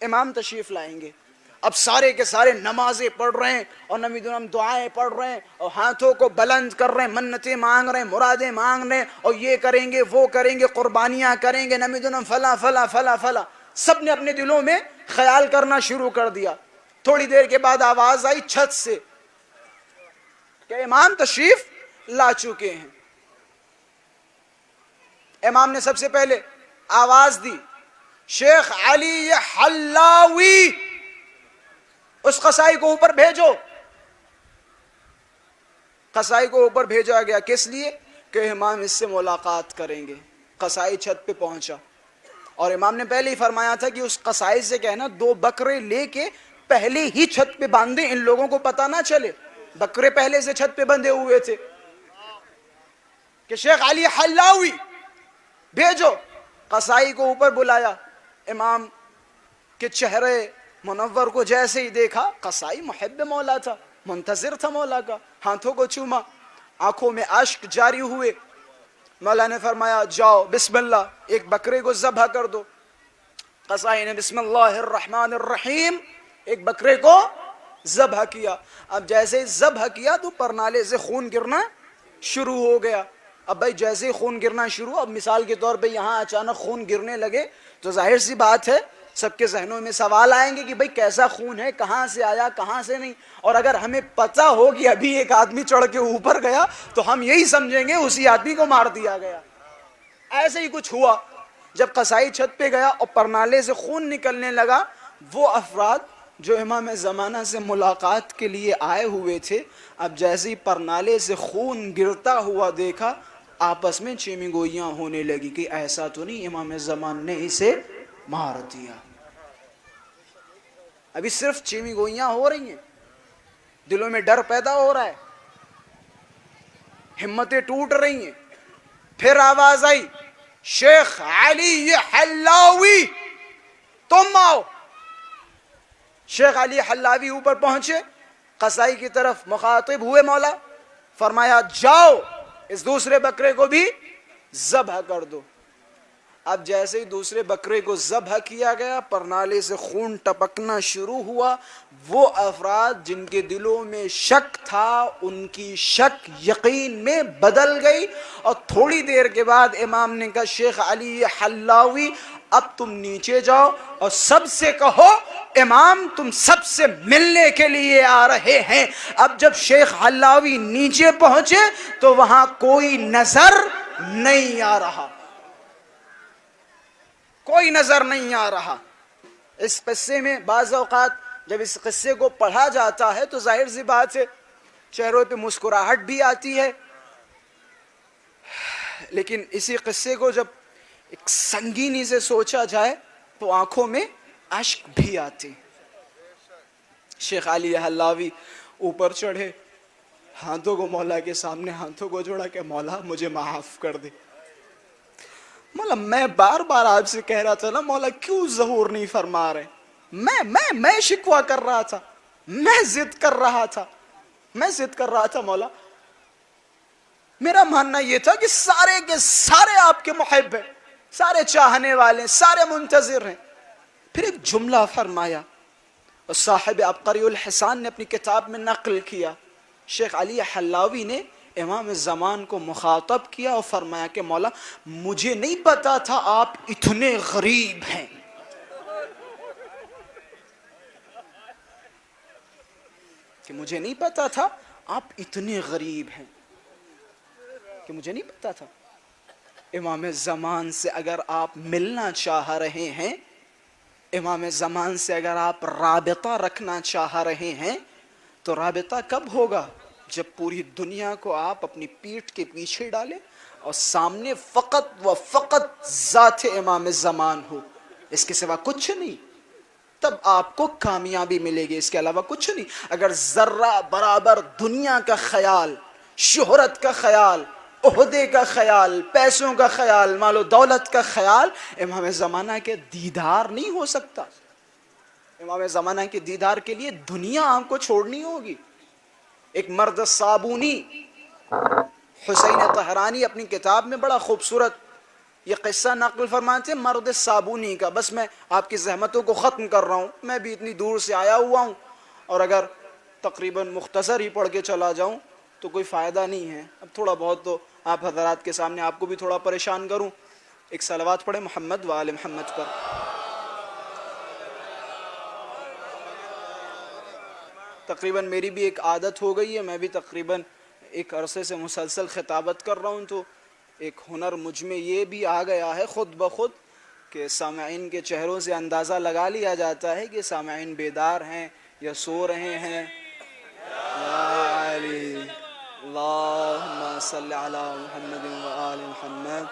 امام تشریف لائیں گے. اب سارے کے سارے نمازیں پڑھ رہے ہیں اور نمیدونم دعائیں پڑھ رہے ہیں اور ہاتھوں کو بلند کر رہے ہیں، منتیں مانگ رہے ہیں، مرادیں مانگ رہے ہیں، اور یہ کریں گے وہ کریں گے، قربانیاں کریں گے، نمیدونم فلاں فلاں فلاں فلاں. سب نے اپنے دلوں میں خیال کرنا شروع کر دیا. تھوڑی دیر کے بعد آواز آئی چھت سے کہ امام تشریف لا چکے ہیں. امام نے سب سے پہلے آواز دی شیخ علی حلاوی، اس قصائی کو اوپر بھیجو. قصائی کو اوپر بھیجا گیا، کس لیے؟ کہ امام اس سے ملاقات کریں گے. قصائی چھت پہ پہنچا اور امام نے پہلے ہی فرمایا تھا کہ اس قصائی سے کہنا 2 بکرے لے کے پہلے ہی چھت پہ باندھے، ان لوگوں کو پتہ نہ چلے. بکرے پہلے سے چھت پہ بندھے ہوئے تھے کہ شیخ علی حلاوی بھیجو. قصائی کو اوپر بلایا. امام کے چہرے منور کو جیسے ہی دیکھا، قصائی محب مولا تھا، منتظر تھا مولا کا، ہاتھوں کو چوما، آنکھوں میں اشک جاری ہوئے. مولا نے فرمایا جاؤ بسم اللہ، ایک بکرے کو ذبح کر دو. قصائی نے بسم اللہ الرحمن الرحیم ایک بکرے کو ذبح کیا. اب جیسے ذبح کیا تو پرنالے سے خون گرنا شروع ہو گیا. اب بھائی جیسے ہی خون گرنا شروع، اب مثال کے طور پہ یہاں اچانک خون گرنے لگے تو ظاہر سی بات ہے سب کے ذہنوں میں سوال آئیں گے کہ بھائی کیسا خون ہے، کہاں سے آیا کہاں سے نہیں. اور اگر ہمیں پتہ ہو کہ ابھی ایک آدمی چڑھ کے اوپر گیا تو ہم یہی سمجھیں گے اسی آدمی کو مار دیا گیا. ایسے ہی کچھ ہوا جب قصائی چھت پہ گیا اور پرنالے سے خون نکلنے لگا. وہ افراد جو امام زمانہ سے ملاقات کے لیے آئے ہوئے تھے، اب جیسے ہی پرنالے سے خون گرتا ہوا دیکھا آپس میں چیمی گوئیاں ہونے لگی کہ ایسا تو نہیں امام زمان نے اسے مار دیا. ابھی صرف چیمی گوئیاں ہو رہی ہیں، دلوں میں ڈر پیدا ہو رہا ہے، ہمتیں ٹوٹ رہی ہیں. پھر آواز آئی شیخ علی حلاوی تم آؤ. شیخ علی حلاوی اوپر پہنچے، قصائی کی طرف مخاطب ہوئے مولا، فرمایا جاؤ اس دوسرے بکرے کو بھی ذبح کر دو. اب جیسے ہی دوسرے بکرے کو ذبح کیا گیا پرنالے سے خون ٹپکنا شروع ہوا. وہ افراد جن کے دلوں میں شک تھا ان کی شک یقین میں بدل گئی، اور تھوڑی دیر کے بعد امام نے کہا شیخ علی حلاوی اب تم نیچے جاؤ اور سب سے کہو امام تم سب سے ملنے کے لیے آ رہے ہیں. اب جب شیخ حلاوی نیچے پہنچے تو وہاں کوئی نظر نہیں آ رہا، کوئی نظر نہیں آ رہا. اس قصے میں بعض اوقات جب اس قصے کو پڑھا جاتا ہے تو ظاہر سی بات ہے چہروں پہ مسکراہٹ بھی آتی ہے، لیکن اسی قصے کو جب ایک سنگینی سے سوچا جائے تو آنکھوں میں اشک بھی آتے. شیخ علی حلاوی اوپر چڑھے، ہاتھوں کو مولا کے سامنے ہاتھوں کو جوڑا کہ مولا مجھے معاف کر دے. مولا میں بار بار آپ سے کہہ رہا تھا نا مولا کیوں ظہور نہیں فرما رہے. میں شکوہ کر رہا تھا، میں ضد کر رہا تھا مولا. میرا ماننا یہ تھا کہ سارے کے سارے آپ کے محب ہیں، سارے چاہنے والے ہیں، سارے منتظر ہیں. پھر ایک جملہ فرمایا اور صاحب عبقری الحسان نے اپنی کتاب میں نقل کیا. شیخ علی حلاوی نے امام زمان کو مخاطب کیا اور فرمایا کہ مولا مجھے نہیں پتا تھا آپ اتنے غریب ہیں. کہ مجھے نہیں پتا تھا آپ اتنے غریب ہیں، کہ مجھے نہیں پتا تھا. امام زمان سے اگر آپ ملنا چاہ رہے ہیں، امام زمان سے اگر آپ رابطہ رکھنا چاہ رہے ہیں تو رابطہ کب ہوگا؟ جب پوری دنیا کو آپ اپنی پیٹھ کے پیچھے ڈالیں اور سامنے فقط و فقط ذات امام زمان ہو، اس کے سوا کچھ نہیں. تب آپ کو کامیابی ملے گی، اس کے علاوہ کچھ نہیں. اگر ذرہ برابر دنیا کا خیال، شہرت کا خیال، عہدے کا خیال، پیسوں کا خیال، مال و دولت کا خیال، امام زمانہ کے دیدار نہیں ہو سکتا. امام زمانہ کے دیدار کے لیے دنیا آپ کو چھوڑنی ہوگی. ایک مرد صابونی حسین طہرانی اپنی کتاب میں بڑا خوبصورت یہ قصہ نقل فرماتے ہیں مرد صابونی کا. بس میں آپ کی زحمتوں کو ختم کر رہا ہوں، میں بھی اتنی دور سے آیا ہوا ہوں اور اگر تقریباً مختصر ہی پڑھ کے چلا جاؤں تو کوئی فائدہ نہیں ہے. اب تھوڑا بہت تو آپ حضرات کے سامنے آپ کو بھی تھوڑا پریشان کروں. ایک صلوات پڑھیں محمد و آل محمد پر. تقریباً میری بھی ایک عادت ہو گئی ہے، میں بھی تقریباً ایک عرصے سے مسلسل خطابت کر رہا ہوں، تو ایک ہنر مجھ میں یہ بھی آ گیا ہے خود بخود کہ سامعین کے چہروں سے اندازہ لگا لیا جاتا ہے کہ سامعین بیدار ہیں یا سو رہے ہیں. یا علی اللہم صلی علی محمد و آل محمد.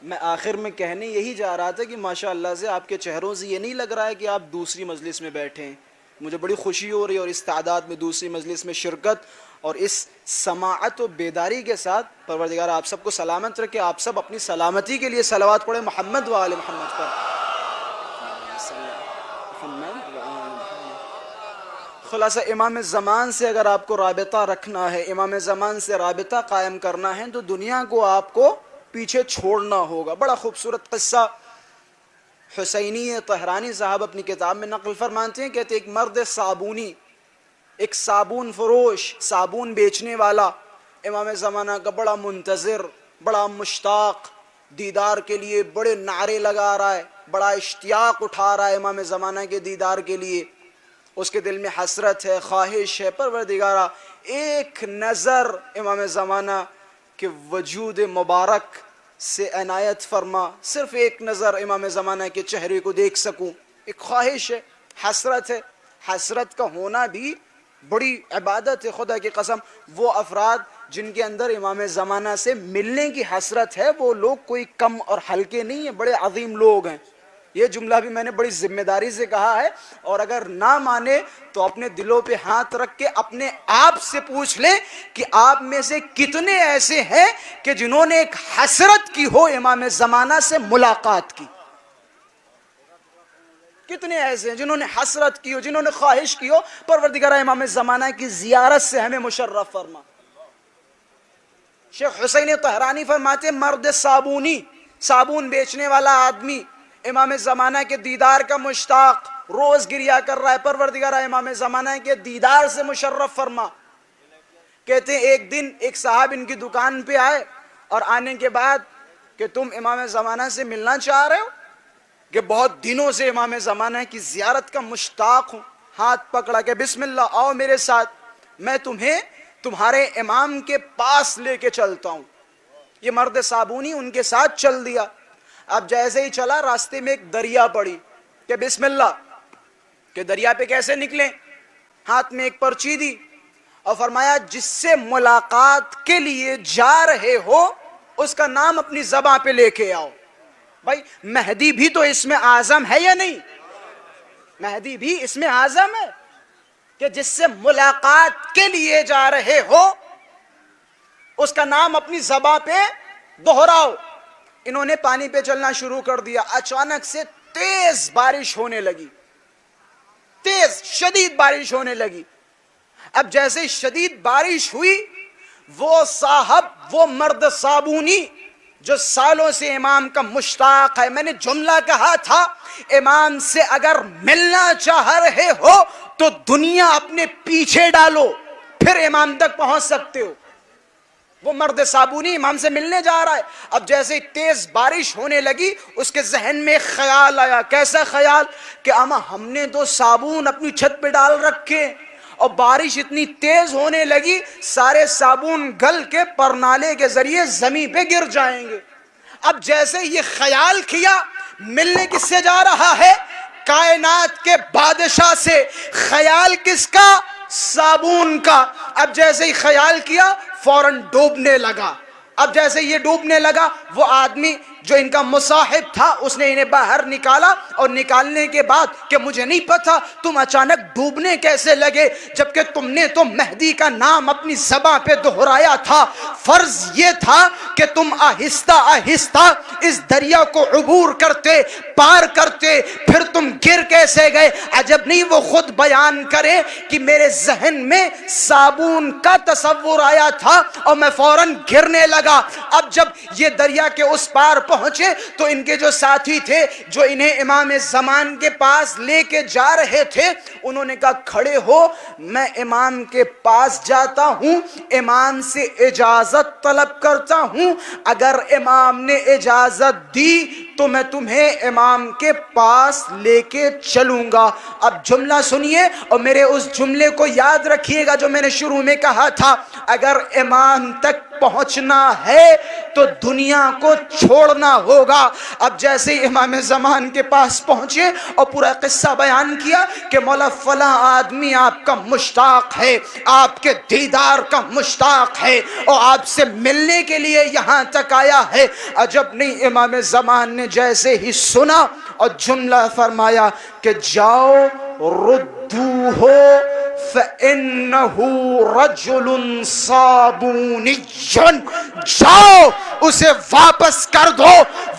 میں آخر میں کہنے یہی جا رہا تھا کہ ماشاءاللہ سے آپ کے چہروں سے یہ نہیں لگ رہا ہے کہ آپ دوسری مجلس میں بیٹھے ہیں. مجھے بڑی خوشی ہو رہی ہے اور اس تعداد میں دوسری مجلس میں شرکت اور اس سماعت و بیداری کے ساتھ پروردگار آپ سب کو سلامت رکھے. آپ سب اپنی سلامتی کے لیے صلوات پڑھیں محمد و آل محمد پر. خلاصہ امام زمان سے اگر آپ کو رابطہ رکھنا ہے، امام زمان سے رابطہ قائم کرنا ہے تو دنیا کو آپ کو پیچھے چھوڑنا ہوگا. بڑا خوبصورت قصہ حسینی طہرانی صاحب اپنی کتاب میں نقل فرماتے ہیں. کہتے ایک مرد صابونی، ایک صابون فروش، صابون بیچنے والا، امام زمانہ کا بڑا منتظر، بڑا مشتاق، دیدار کے لیے بڑے نعرے لگا رہا ہے، بڑا اشتیاق اٹھا رہا ہے امام زمانہ کے دیدار کے لیے. اس کے دل میں حسرت ہے، خواہش ہے، پروردگارا ایک نظر امام زمانہ کے وجود مبارک سے عنایت فرما، صرف ایک نظر امام زمانہ کے چہرے کو دیکھ سکوں. ایک خواہش ہے، حسرت ہے. حسرت کا ہونا بھی بڑی عبادت ہے. خدا کی قسم وہ افراد جن کے اندر امام زمانہ سے ملنے کی حسرت ہے وہ لوگ کوئی کم اور ہلکے نہیں ہیں، بڑے عظیم لوگ ہیں. یہ جملہ بھی میں نے بڑی ذمہ داری سے کہا ہے، اور اگر نہ مانے تو اپنے دلوں پہ ہاتھ رکھ کے اپنے آپ سے پوچھ لیں کہ آپ میں سے کتنے ایسے ہیں کہ جنہوں نے ایک حسرت کی ہو امام زمانہ سے ملاقات کی. کتنے ایسے ہیں جنہوں نے حسرت کی ہو، جنہوں نے خواہش کی ہو پروردگار امام زمانہ کی زیارت سے ہمیں مشرف فرما. شیخ حسین طہرانی فرماتے مرد صابونی، صابون بیچنے والا آدمی امام زمانہ کے دیدار کا مشتاق، روز گریا کر رہا ہے پروردگار امام زمانہ کے دیدار سے مشرف فرما. کہتے ہیں ایک دن ایک صاحب ان کی دکان پہ آئے اور آنے کے بعد کہ تم امام زمانہ سے ملنا چاہ رہے ہو؟ کہ بہت دنوں سے امام زمانہ کی زیارت کا مشتاق ہوں. ہاتھ پکڑا کہ بسم اللہ آؤ میرے ساتھ، میں تمہیں تمہارے امام کے پاس لے کے چلتا ہوں. یہ مرد صابونی ان کے ساتھ چل دیا. اب جیسے ہی چلا راستے میں ایک دریا پڑی کہ بسم اللہ، کہ دریا پہ کیسے نکلیں. ہاتھ میں ایک پرچی دی اور فرمایا جس سے ملاقات کے لیے جا رہے ہو اس کا نام اپنی زبان پہ لے کے آؤ. بھائی مہدی بھی تو اسم اعظم ہے یا نہیں؟ مہدی بھی اسم اعظم ہے کہ جس سے ملاقات کے لیے جا رہے ہو اس کا نام اپنی زبان پہ دہراؤ. انہوں نے پانی پہ چلنا شروع کر دیا. اچانک سے تیز بارش ہونے لگی، تیز شدید بارش ہونے لگی. اب جیسے شدید بارش ہوئی وہ صاحب، وہ مرد صابونی جو سالوں سے امام کا مشتاق ہے، میں نے جملہ کہا تھا امام سے اگر ملنا چاہ رہے ہو تو دنیا اپنے پیچھے ڈالو پھر امام تک پہنچ سکتے ہو. وہ مرد صابونی امام سے ملنے جا رہا ہے. اب جیسے تیز بارش ہونے لگی اس کے ذہن میں ایک خیال آیا. کیسا خیال؟ کہ اما ہم نے تو صابون اپنی چھت پہ ڈال رکھے اور بارش اتنی تیز ہونے لگی سارے صابون گل کے پرنالے کے ذریعے زمین پہ گر جائیں گے. اب جیسے یہ خیال کیا، ملنے کس سے جا رہا ہے؟ کائنات کے بادشاہ سے. خیال کس کا؟ صابون کا. اب جیسے ہی خیال کیا فوراً ڈوبنے لگا. اب جیسے یہ ڈوبنے لگا وہ آدمی جو ان کا مصاحب تھا اس نے انہیں باہر نکالا، اور نکالنے کے بعد کہ مجھے نہیں پتا تم اچانک ڈوبنے کیسے لگے جبکہ تم نے تو مہدی کا نام اپنی زبان پہ دہرایا تھا. فرض یہ تھا کہ تم آہستہ آہستہ اس دریا کو عبور کرتے، پار کرتے، پھر تم گر کیسے گئے؟ عجب نہیں وہ خود بیان کرے کہ میرے ذہن میں صابون کا تصور آیا تھا اور میں فوراً گرنے لگا. اب جب یہ دریا کے اس پار پہنچے تو ان کے جو ساتھی تھے جو انہیں امام زمان کے پاس لے کے جا رہے تھے انہوں نے کہا کھڑے ہو، میں امام کے پاس جاتا ہوں، امام سے اجازت طلب کرتا ہوں، اگر امام نے اجازت دی تو میں تمہیں امام کے پاس لے کے چلوں گا. اب جملہ سنیے اور میرے اس جملے کو یاد رکھیے گا جو میں نے شروع میں کہا تھا، اگر امام تک پہنچنا ہے تو دنیا کو چھوڑنا ہوگا. اب جیسے ہی امام زمان کے پاس پہنچے اور پورا قصہ بیان کیا کہ مولا فلاں آدمی آپ کا مشتاق ہے، آپ کے دیدار کا مشتاق ہے اور آپ سے ملنے کے لیے یہاں تک آیا ہے. عجب نہیں امام زمان نے جیسے ہی سنا اور جملہ فرمایا کہ جاؤ ردوہ فَإِنَّهُ رَجُلٌ صَابُونِيٌّ، جاؤ اسے واپس کر دو.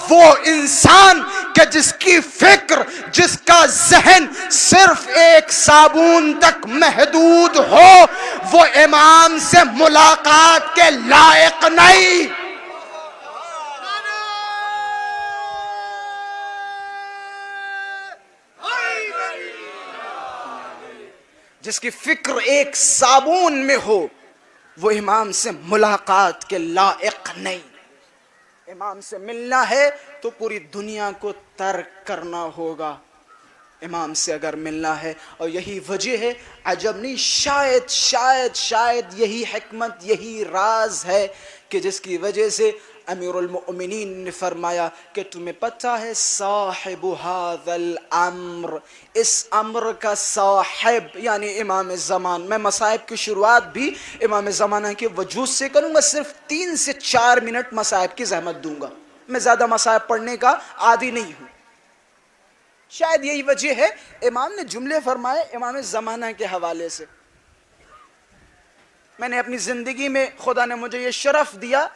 وہ انسان کہ جس کی فکر، جس کا ذہن صرف ایک صابون تک محدود ہو وہ امام سے ملاقات کے لائق نہیں. جس کی فکر ایک صابون میں ہو وہ امام سے ملاقات کے لائق نہیں. امام سے ملنا ہے تو پوری دنیا کو ترک کرنا ہوگا امام سے اگر ملنا ہے. اور یہی وجہ ہے، عجب نہیں، شاید شاید شاید یہی حکمت، یہی راز ہے کہ جس کی وجہ سے امیر المؤمنین نے فرمایا کہ تمہیں پتہ ہے صاحب ھذا الامر، اس امر کا صاحب یعنی امام زمان. میں مصائب کی شروعات بھی امام زمانہ کے وجود سے کروں گا، صرف 3 سے 4 منٹ مصائب کی زحمت دوں گا. میں زیادہ مصائب پڑھنے کا عادی نہیں ہوں. شاید یہی وجہ ہے امام نے جملے فرمائے امام زمانہ کے حوالے سے. میں نے اپنی زندگی میں، خدا نے مجھے یہ شرف دیا،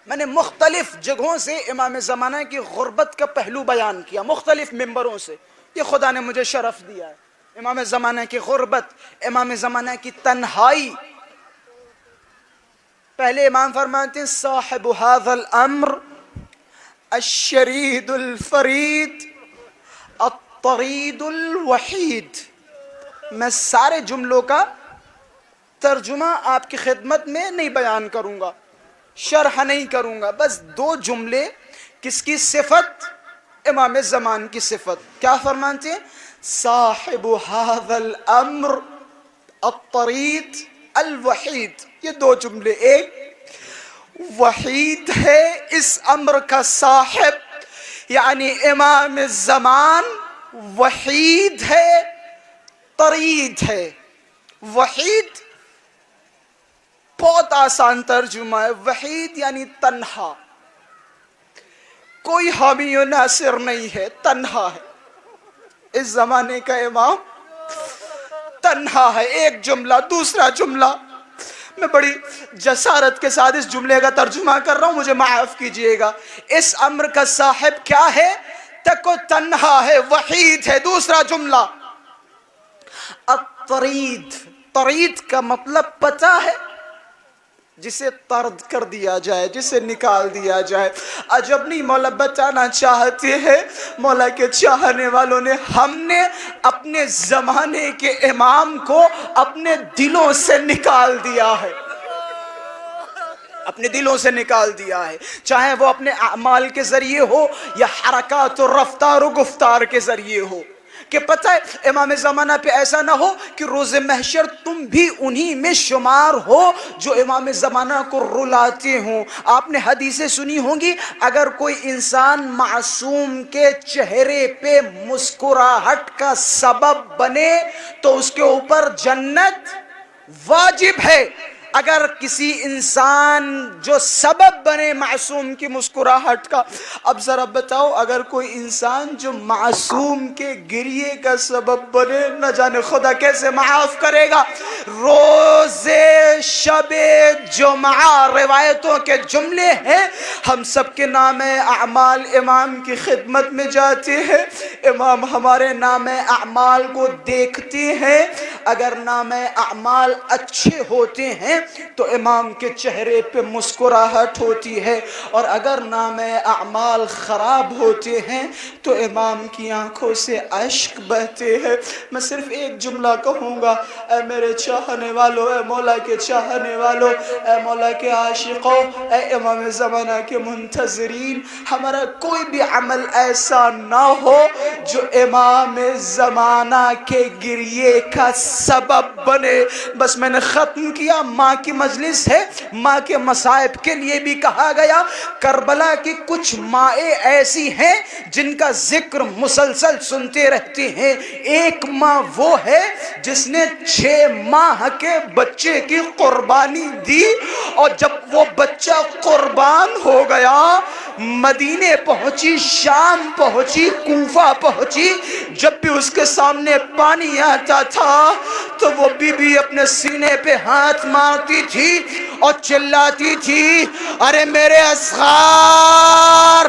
میں نے مختلف جگہوں سے امام زمانہ کی غربت کا پہلو بیان کیا، مختلف ممبروں سے. یہ خدا نے مجھے شرف دیا ہے. امام زمانہ کی غربت، امام زمانہ کی تنہائی. پہلے امام فرماتے ہیں صاحب ھذا الامر الشرید الفرید الطرید الوحید. میں سارے جملوں کا ترجمہ آپ کی خدمت میں نہیں بیان کروں گا، شرح نہیں کروں گا، بس 2 جملے. کس کی صفت؟ امام زمان کی صفت. کیا فرماتے ہیں؟ صاحب ھذا الامر الطرید الوحید. یہ 2 جملے. ایک، وحید ہے اس امر کا صاحب یعنی امام زمان، وحید ہے، طرید ہے. وحید بہت آسان ترجمہ ہے. وحید یعنی تنہا، کوئی حامی و ناصر نہیں ہے، تنہا ہے. اس زمانے کا امام تنہا ہے. ایک جملہ. دوسرا جملہ، میں بڑی جسارت کے ساتھ اس جملے کا ترجمہ کر رہا ہوں، مجھے معاف کیجئے گا. اس امر کا صاحب کیا ہے؟ تک تنہا ہے، وحید ہے. دوسرا جملہ الطرید. طرید کا مطلب پتہ ہے؟ جسے طرد کر دیا جائے، جسے نکال دیا جائے. عجب نہیں، مولا بتانا چاہتے ہیں، مولا کے چاہنے والوں نے، ہم نے اپنے زمانے کے امام کو اپنے دلوں سے نکال دیا ہے، اپنے دلوں سے نکال دیا ہے. چاہے وہ اپنے اعمال کے ذریعے ہو یا حرکات و رفتار و گفتار کے ذریعے ہو. کہ پتہ ہے امام زمانہ پہ ایسا نہ ہو کہ روز محشر تم بھی انہی میں شمار ہو جو امام زمانہ کو رلاتے ہوں. آپ نے حدیثیں سنی ہوں گی، اگر کوئی انسان معصوم کے چہرے پہ مسکراہٹ کا سبب بنے تو اس کے اوپر جنت واجب ہے. اگر کسی انسان جو سبب بنے معصوم کی مسکراہٹ کا، اب ذرا بتاؤ اگر کوئی انسان جو معصوم کے گریے کا سبب بنے، نہ جانے خدا کیسے معاف کرے گا. روز شب جمعہ روایتوں کے جملے ہیں، ہم سب کے نام اعمال امام کی خدمت میں جاتے ہیں، امام ہمارے نام اعمال کو دیکھتے ہیں. اگر نام اعمال اچھے ہوتے ہیں تو امام کے چہرے پہ مسکراہٹ ہوتی ہے، اور اگر نام اعمال خراب ہوتے ہیں تو امام کی آنکھوں سے اشک بہتے ہیں. میں صرف ایک جملہ کہوں گا، اے میرے چاہنے والوں، اے مولا کے چاہنے والوں، اے مولا کے عاشقوں، اے امام زمانہ کے منتظرین، ہمارا کوئی بھی عمل ایسا نہ ہو جو امام زمانہ کے گریے کا سبب بنے. بس میں نے ختم کیا. ماں کی مجلس ہے، ماں کے مصائب کے لیے بھی کہا گیا. کربلا کی کچھ مائیں ایسی ہیں جن کا ذکر مسلسل سنتے رہتے ہیں. ایک ماں وہ ہے جس نے 6 ماہ کے بچے کی قربانی دی، اور جب وہ بچہ قربان ہو گیا، مدینے پہنچی، شام پہنچی، کوفہ پہنچی، جب بھی اس کے سامنے پانی آتا تھا تو وہ بی بی اپنے سینے پہ ہاتھ مارتی تھی اور چلاتی تھی، ارے میرے اصغار،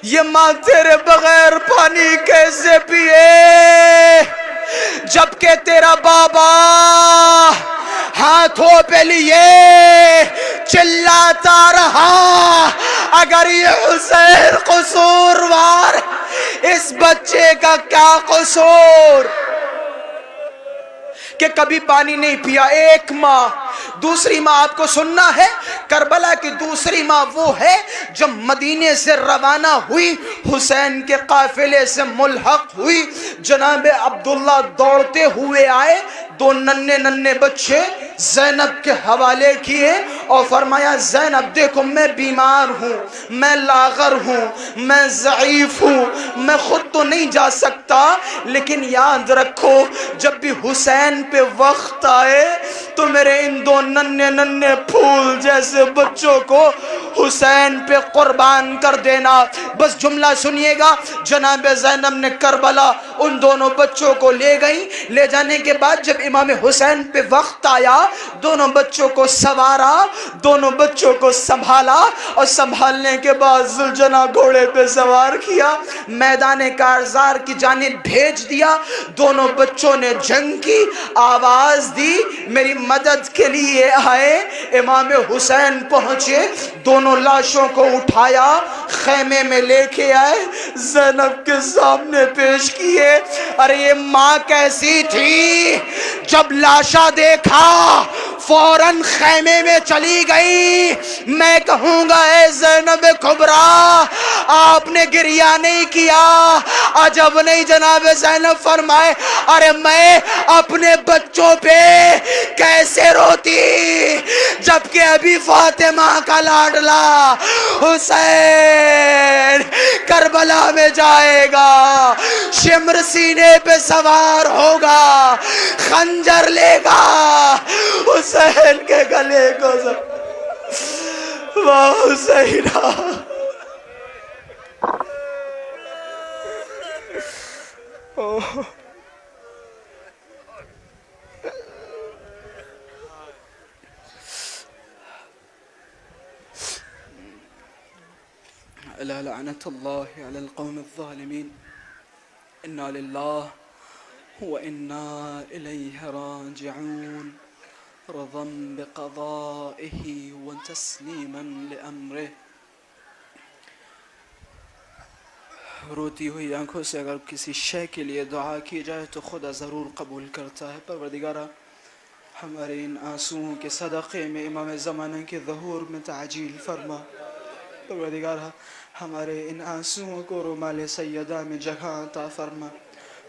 یہ ماں تیرے بغیر پانی کیسے پیے؟ جبکہ تیرا بابا ہاتھوں پہ لیے چلاتا رہا، اگر یہ حسین قصوروار، اس بچے کا کیا قصور؟ کہ کبھی پانی نہیں پیا، ایک ماں۔ دوسری ماں آپ کو سننا ہے، کربلا کی دوسری ماں وہ ہے جب مدینے سے روانہ ہوئی، حسین کے قافلے سے ملحق ہوئی، جناب عبداللہ دوڑتے ہوئے آئے، دو ننھے ننھے بچے زینب کے حوالے کیے اور فرمایا زینب دیکھو میں بیمار ہوں، میں لاغر ہوں، میں ضعیف ہوں، میں خود تو نہیں جا سکتا، لیکن یاد رکھو جب بھی حسین پہ وقت آئے تو میرے ان دو ننھے ننھے پھول جیسے بچوں کو حسین پہ قربان کر دینا۔ بس جملہ سنیے گا، جناب زینب نے کربلا ان دونوں بچوں کو لے گئیں، لے جانے کے بعد جب امام حسین پہ وقت آیا دونوں بچوں کو سوارا، دونوں بچوں کو سنبھالا اور سنبھالنے کے بعد ذوالجناح گھوڑے پہ سوار کیا، میدان کارزار کی جانب بھیج دیا۔ دونوں بچوں نے جنگ کی، آواز دی میری مدد کے لیے آئے، امام حسین پہنچے، دونوں لاشوں کو اٹھایا، خیمے میں لے کے آئے، زینب کے سامنے پیش کیے۔ ارے یہ ماں کیسی تھی، جب لاشا دیکھا فوراً خیمے میں چلی گئی۔ میں کہوں گا اے زینب کبریٰ آپ نے گریہ نہیں کیا، عجب نہیں جناب زینب فرمائے ارے میں اپنے بچوں پہ کیسے روتی جبکہ ابھی فاطمہ کا لاڈلا حسین کربلا میں جائے گا، شمر سینے پہ سوار ہوگا، خنجر لے گا، حسین کے گلے کو واہ حسینہ۔ الا لعنت اللہ علی القوم الظالمین، انا للہ وإنا إليه راجعون، رضا بقضائه وتسليما لأمره۔ روتی ہوئی آنکھوں سے اگر کسی شے کے لیے دعا کی جائے تو خدا ضرور قبول کرتا ہے۔ پروردگارہ ہمارے ان آنسوؤں کے صدقے میں امام زمانہ کے ظہور میں تعجیل فرما۔ پروردگارہ ہمارے ان آنسوؤں کو رومال سیدہ میں جگہ عطا فرما۔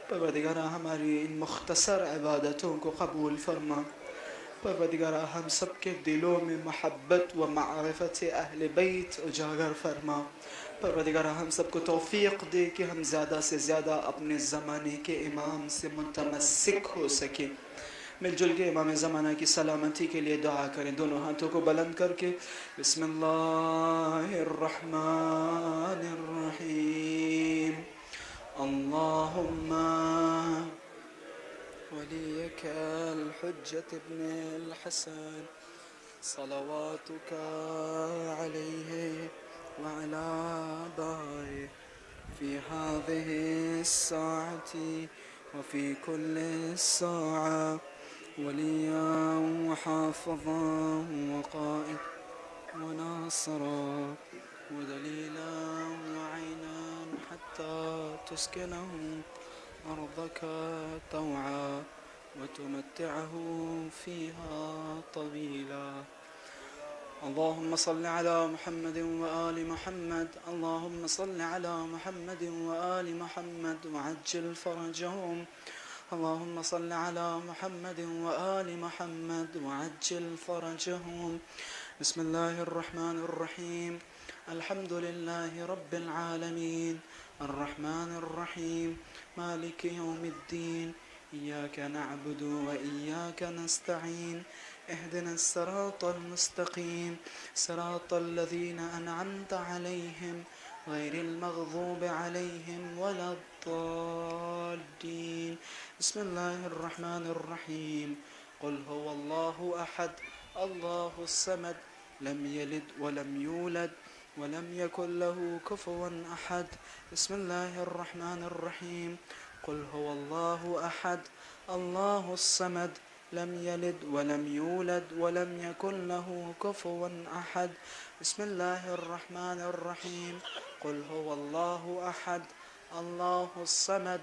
پروردگارہ ہماری ان مختصر عبادتوں کو قبول فرما۔ پروردگارہ ہم سب کے دلوں میں محبت و معرفت اہل بیت اجاگر فرما۔ پروردگارہ ہم سب کو توفیق دے کہ ہم زیادہ سے زیادہ اپنے زمانے کے امام سے متمسک ہو سکیں۔ مل جل کے امام زمانہ کی سلامتی کے لیے دعا کریں، دونوں ہاتھوں کو بلند کر کے بسم اللہ الرحمن الرحیم۔ اللہم ولیک الحجة ابن الحسن صلواتک علیہ وعلى آبائه في هذه الساعة وفي كل الساعة وليا وحافظا وقائد وناصرا ودليلا وعينا حتى تسكنه أرضك طوعا وتمتعه فيها طويلا۔ اللهم صل على محمد وآل محمد، اللهم صل على محمد وآل محمد وعجل فرجهم، اللهم صل على محمد وآل محمد وعجل فرجهم۔ بسم الله الرحمن الرحيم، الحمد لله رب العالمين، الرحمن الرحيم، مالك يوم الدين، إياك نعبد وإياك نستعين، اهدنا الصراط المستقيم، صراط الذين أنعمت عليهم غير المغضوب عليهم ولا الضالين۔ بسم الله الرحمن الرحيم، قل هو الله أحد الله الصمد لم يلد ولم يولد ولم يكن له كفوا أحد۔ بسم الله الرحمن الرحيم، قل هو الله أحد الله الصمد لم يلد ولم يولد ولم يكن له كفوا أحد۔ بسم الله الرحمن الرحيم، قل هو الله أحد الله الصمد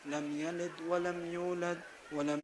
لم يلد ولم يولد ولم